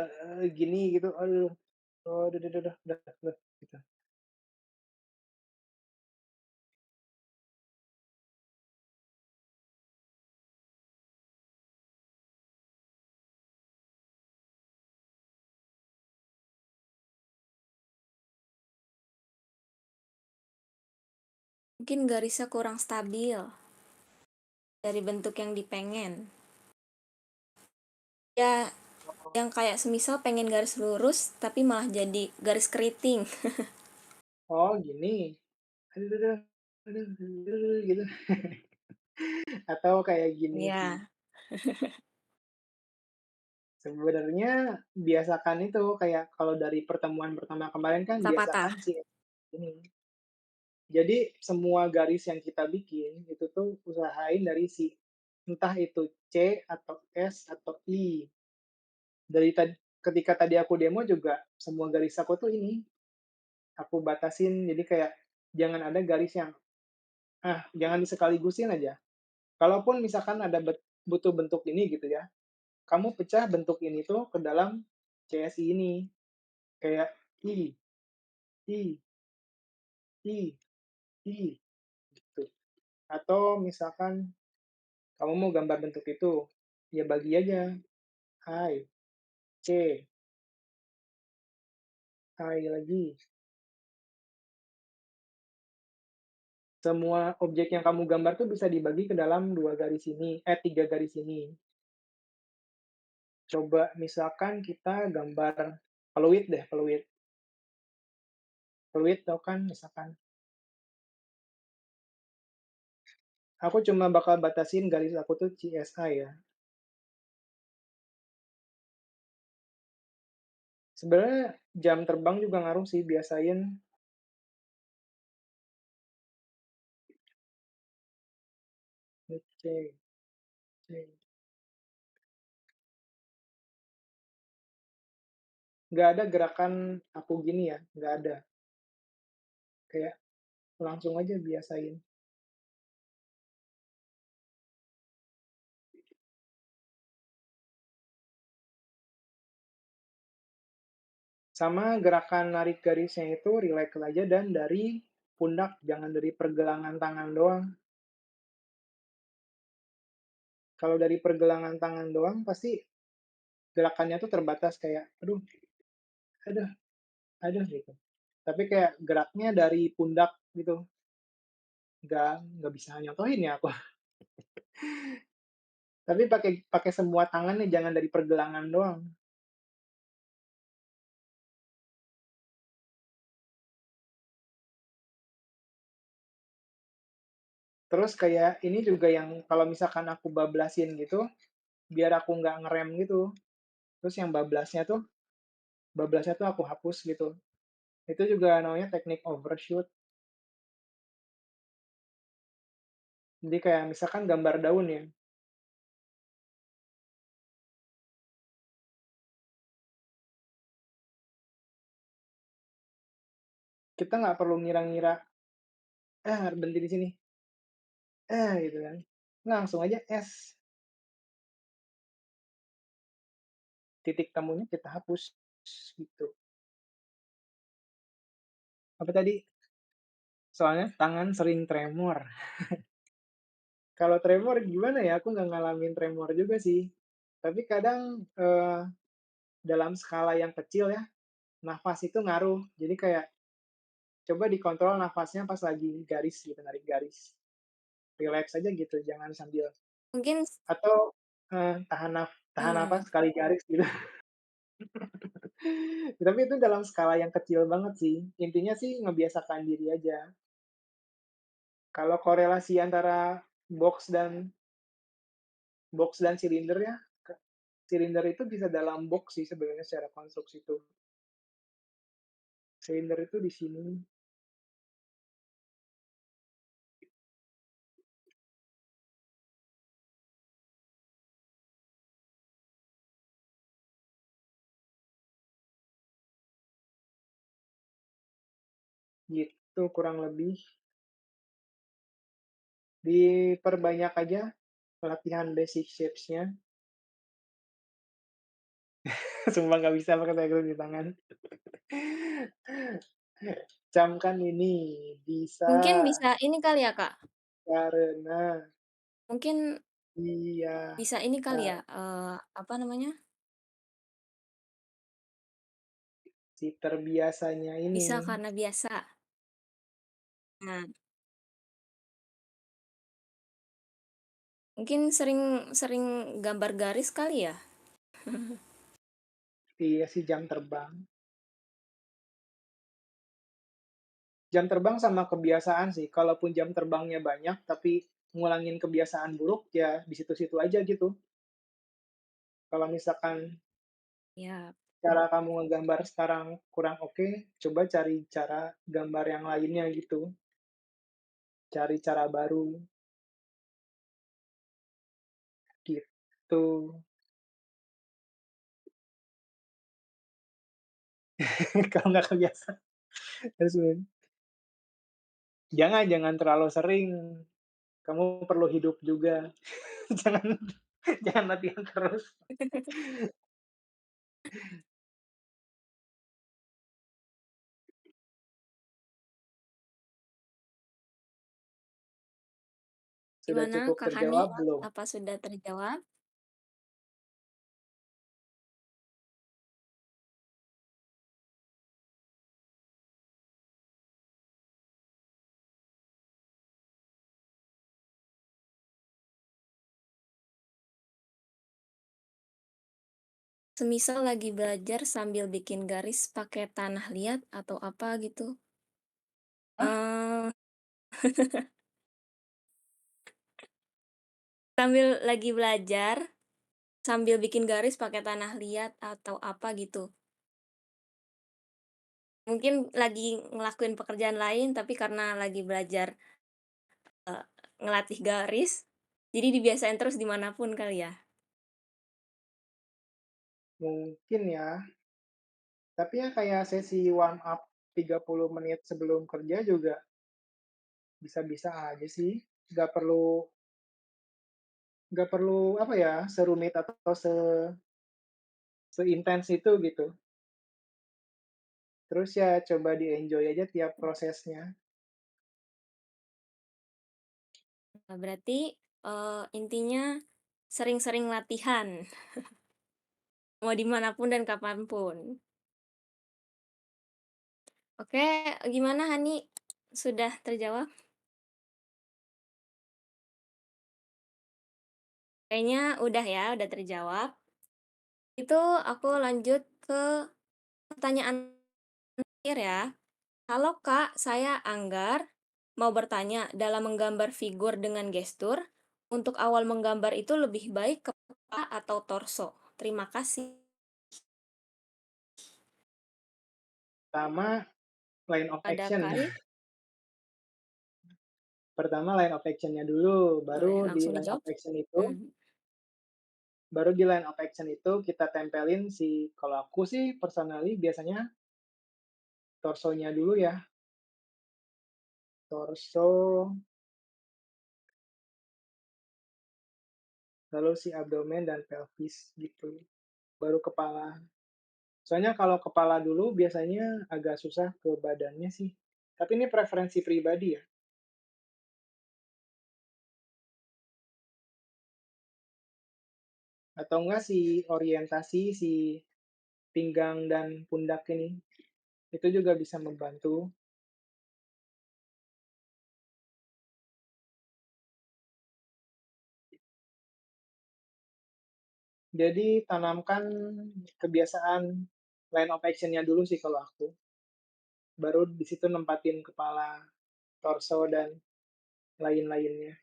gini gitu, aduh, oh, udah, gitu. Mungkin garisnya kurang stabil dari bentuk yang dipengen. Ya, yang kayak semisal pengen garis lurus tapi malah jadi garis keriting. Oh, gini. Aduh, gitu. Atau kayak gini sih. Ya, Sebenarnya biasakan itu, kayak kalau dari pertemuan pertama kemarin kan patah-patah. biasakan sih ini. Jadi semua garis yang kita bikin itu tuh usahain dari si entah itu C atau S atau I. Dari ketika tadi aku demo juga semua garis aku tuh ini, aku batasin jadi kayak jangan ada garis yang, jangan disekaligusin aja. Kalaupun misalkan ada butuh bentuk ini gitu ya, kamu pecah bentuk ini tuh ke dalam CSI ini, kayak I, I, I, I, gitu. Atau misalkan kamu mau gambar bentuk itu, ya bagi aja, I, C, I lagi. Semua objek yang kamu gambar tuh bisa dibagi ke dalam 2 garis ini, 3 garis ini. Coba misalkan kita gambar peluit deh, peluit. Peluit tahu kan misalkan Aku cuma bakal batasin garis aku tuh CSI ya. Sebenarnya jam terbang juga ngaruh sih, biasain ngecek cek. Nggak ada gerakan aku gini ya, nggak ada. Kayak langsung aja biasain. Sama gerakan narik garisnya itu rileks aja dan dari pundak, jangan dari pergelangan tangan doang. Kalau dari pergelangan tangan doang pasti gerakannya tuh terbatas kayak, "Aduh aduh aduh," gitu. Tapi kayak geraknya dari pundak gitu, nggak bisa nyontohin ya aku. Tapi pakai pakai semua tangan nih, jangan dari pergelangan doang. Terus kayak ini juga yang kalau misalkan aku bablasin gitu, biar aku nggak ngerem gitu. Terus yang bablasnya tuh aku hapus gitu. Itu juga namanya teknik overshoot. Jadi kayak misalkan gambar daun ya, kita nggak perlu ngira-ngira, berhenti di sini, gitu kan. Nggak, langsung aja titik temunya kita hapus, gitu. Apa tadi? Soalnya tangan sering tremor. Kalau tremor gimana ya, aku nggak ngalamin tremor juga sih. Tapi kadang, dalam skala yang kecil ya, nafas itu ngaruh. Jadi kayak coba dikontrol nafasnya pas lagi garis gitu, narik garis. Rileks aja gitu, jangan sambil Mungkin atau, tahan eee, napas sekali garis gitu. Tapi itu dalam skala yang kecil banget sih. Intinya sih ngebiasakan diri aja. Kalau korelasi antara box dan silinder ya, silinder itu bisa dalam box sih sebenarnya secara konstruksi itu. Silinder itu di sini, gitu kurang lebih. Diperbanyak aja latihan basic shapes-nya. Sumpah nggak bisa pakai background di tangan. Camkan ini bisa mungkin bisa ini kali ya, Kak, karena mungkin iya, bisa ini kali ya, Kak, apa namanya, si terbiasanya ini. bisa karena biasa. Nah, mungkin sering sering gambar garis kali ya? Iya sih, jam terbang. Jam terbang sama kebiasaan sih, kalaupun jam terbangnya banyak, tapi ngulangin kebiasaan buruk, ya di situ-situ aja gitu. Kalau misalkan Ya, cara kamu ngegambar sekarang kurang oke, coba cari cara gambar yang lainnya gitu, cari cara baru, gitu. Kalau nggak kebiasa terus jangan jangan terlalu sering, kamu perlu hidup juga. Jangan jangan latihan terus. Sudah gimana cukup Kak Hani? terjawab belum? Apa sudah terjawab? Semisal lagi belajar sambil bikin garis pakai tanah liat atau apa gitu? Hah? Eee, Sambil lagi belajar, sambil bikin garis pakai tanah liat atau apa gitu. Mungkin lagi ngelakuin pekerjaan lain, tapi karena lagi belajar, eee, ngelatih garis, jadi dibiasain terus dimanapun kali ya? Mungkin ya, tapi ya kayak sesi warm up 30 menit sebelum kerja juga bisa-bisa aja sih, nggak perlu nggak perlu apa ya, serumit atau seintens itu gitu. Terus ya coba di-enjoy aja tiap prosesnya. Nah, berarti, intinya sering-sering latihan, mau dimanapun dan kapanpun. Oke, gimana Hani? Sudah terjawab? Kayaknya udah ya, udah terjawab. Itu aku lanjut ke pertanyaan terakhir ya. Halo Kak, saya Anggar. Mau bertanya, dalam menggambar figur dengan gestur, untuk awal menggambar itu lebih baik kepala atau torso? Terima kasih. Pertama, line of Ada action. kali, Pertama line of action-nya dulu, boleh langsung dijawab. Hmm. baru di line of action itu kita tempelin kalau aku sih personally biasanya torsonya dulu ya, torso, lalu si abdomen dan pelvis gitu, baru kepala. Soalnya kalau kepala dulu biasanya agak susah ke badannya sih. Tapi ini preferensi pribadi ya, atau enggak si orientasi si pinggang dan pundak ini, itu juga bisa membantu. Jadi tanamkan kebiasaan line of action-nya dulu sih kalau aku, baru di situ nempatin kepala, torso, dan lain-lainnya.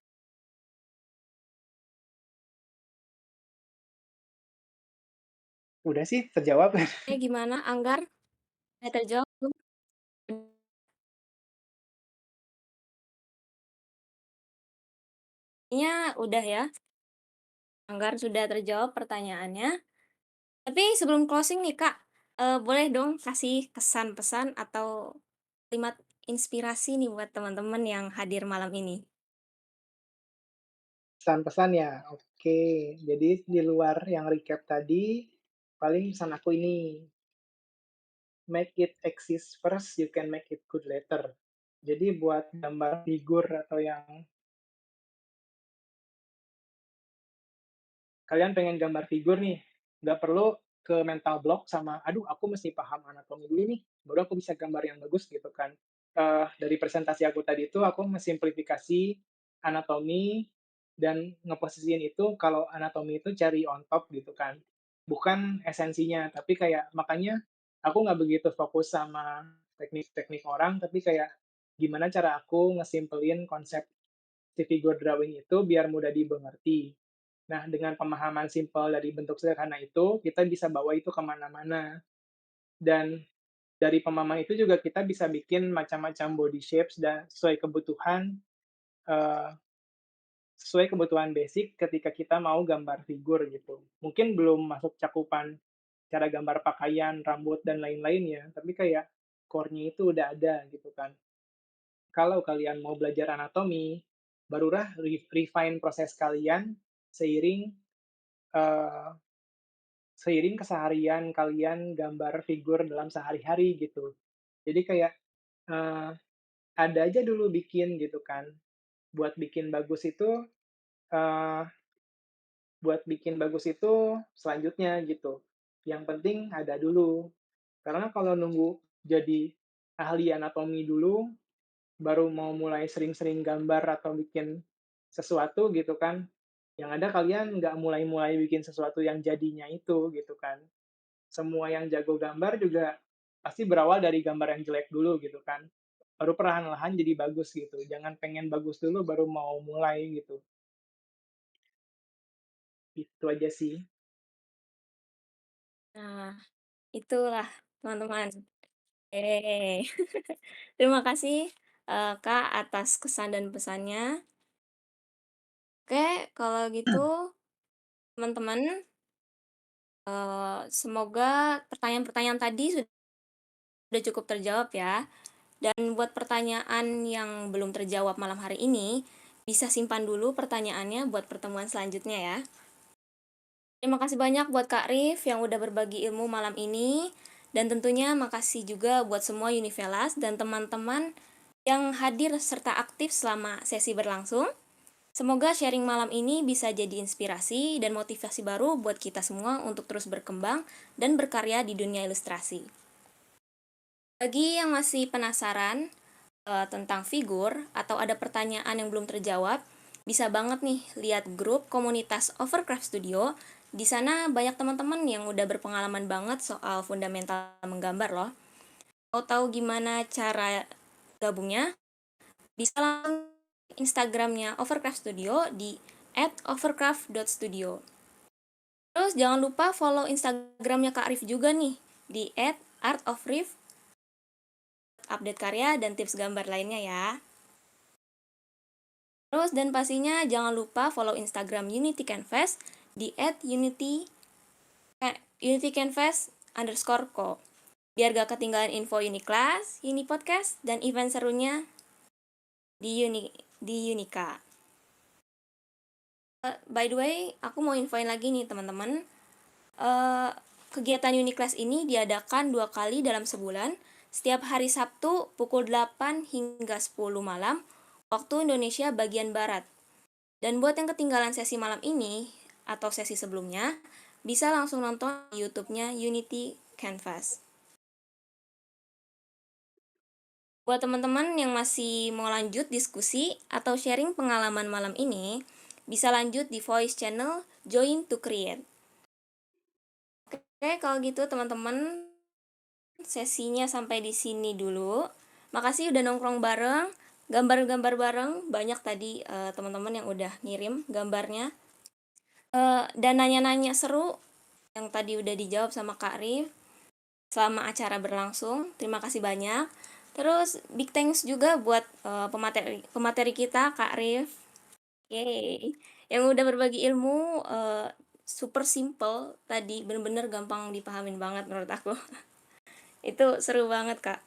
Udah sih terjawab. Gimana Anggar? Udah terjawab belum? Kayaknya udah ya. Anggar sudah terjawab pertanyaannya. Tapi sebelum closing nih Kak, boleh dong kasih kesan pesan atau kalimat inspirasi nih buat teman-teman yang hadir malam ini? Pesan-pesan ya? Oke. Jadi di luar yang recap tadi, paling pesan aku ini, make it exist first, you can make it good later. Jadi buat gambar figur atau yang kalian pengen gambar figur nih, nggak perlu ke mental block sama, "Aduh aku mesti paham anatomi dulu nih, baru aku bisa gambar yang bagus," gitu kan. Dari presentasi aku tadi itu aku mensimplifikasi anatomi dan ngeposisiin itu kalau anatomi itu cherry on top gitu kan, bukan esensinya. Tapi kayak makanya aku nggak begitu fokus sama teknik-teknik orang, tapi kayak gimana cara aku ngesimpelin konsep si figure drawing itu biar mudah dimengerti. Nah, dengan pemahaman simpel dari bentuk sederhana itu, kita bisa bawa itu ke mana-mana. Dan dari pemahaman itu juga kita bisa bikin macam-macam body shapes dan eee, sesuai kebutuhan basic ketika kita mau gambar figur gitu. Mungkin belum masuk cakupan cara gambar pakaian, rambut, dan lain-lainnya, tapi kayak core-nya itu udah ada gitu kan. Kalau kalian mau belajar anatomi, barulah refine proses kalian seiring, eee seiring keseharian kalian gambar figur dalam sehari-hari gitu. Jadi kayak, eee, ada aja dulu bikin gitu kan. Buat bikin bagus itu, eee, buat bikin bagus itu selanjutnya gitu. Yang penting ada dulu. Karena kalau nunggu jadi ahli anatomi dulu, baru mau mulai sering-sering gambar atau bikin sesuatu gitu kan, yang ada kalian nggak mulai-mulai bikin sesuatu yang jadinya itu gitu kan. Semua yang jago gambar juga pasti berawal dari gambar yang jelek dulu gitu kan. Baru perlahan-lahan jadi bagus gitu. Jangan pengen bagus dulu baru mau mulai gitu. Itu aja sih. Nah, itulah teman-teman. Terima kasih, Kak, atas kesan dan pesannya. Oke, kalau gitu teman-teman, semoga pertanyaan-pertanyaan tadi sudah cukup terjawab ya. Dan buat pertanyaan yang belum terjawab malam hari ini, bisa simpan dulu pertanyaannya buat pertemuan selanjutnya ya. Terima kasih banyak buat Kak Rif yang udah berbagi ilmu malam ini. Dan tentunya makasih juga buat semua Univelas dan teman-teman yang hadir serta aktif selama sesi berlangsung. Semoga sharing malam ini bisa jadi inspirasi dan motivasi baru buat kita semua untuk terus berkembang dan berkarya di dunia ilustrasi. Bagi yang masih penasaran tentang figur atau ada pertanyaan yang belum terjawab, bisa banget nih lihat grup komunitas Overcraft Studio. Di sana banyak teman-teman yang udah berpengalaman banget soal fundamental menggambar loh. Mau tahu gimana cara gabungnya? Bisa langsung Instagramnya Overcraft Studio di @overcraft.studio. Terus jangan lupa follow Instagramnya Kak Rif juga nih di @artofrif, update karya dan tips gambar lainnya ya. Terus dan pastinya jangan lupa follow Instagram Unity Canvas di @unitycanvas_co. Biar gak ketinggalan info Uniclass, Unipodcast, dan event serunya di Unika. By the way, aku mau infoin lagi nih teman-teman. Kegiatan Uniclass ini diadakan 2 kali dalam sebulan, setiap hari Sabtu pukul 8 hingga 10 malam, waktu Indonesia bagian Barat. Dan buat yang ketinggalan sesi malam ini, atau sesi sebelumnya, bisa langsung nonton YouTube-nya Unity Canvas. Buat teman-teman yang masih mau lanjut diskusi atau sharing pengalaman malam ini, bisa lanjut di voice channel Join to Create. Oke, kalau gitu teman-teman, sesinya sampai di sini dulu. Makasih udah nongkrong bareng, gambar-gambar bareng. Banyak tadi teman-teman yang udah ngirim gambarnya. Dan nanya-nanya seru yang tadi udah dijawab sama Kak Rif selama acara berlangsung. Terima kasih banyak. Terus big thanks juga buat pemateri kita Kak Rif. Yeay. Yang udah berbagi ilmu super simple tadi, bener-bener gampang dipahamin banget menurut aku. Itu seru banget Kak.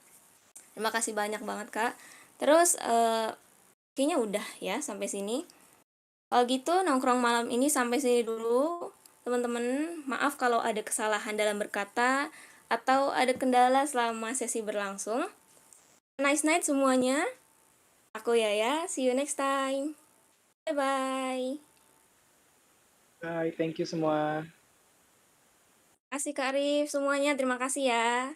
Terima kasih banyak banget Kak. Terus kayaknya udah ya sampai sini. Kalau gitu nongkrong malam ini sampai sini dulu. Teman-teman, maaf kalau ada kesalahan dalam berkata atau ada kendala selama sesi berlangsung. Nice night semuanya. Aku Yaya, see you next time. Bye-bye. Bye, thank you semua. Kasih Kak Arif semuanya, terima kasih ya.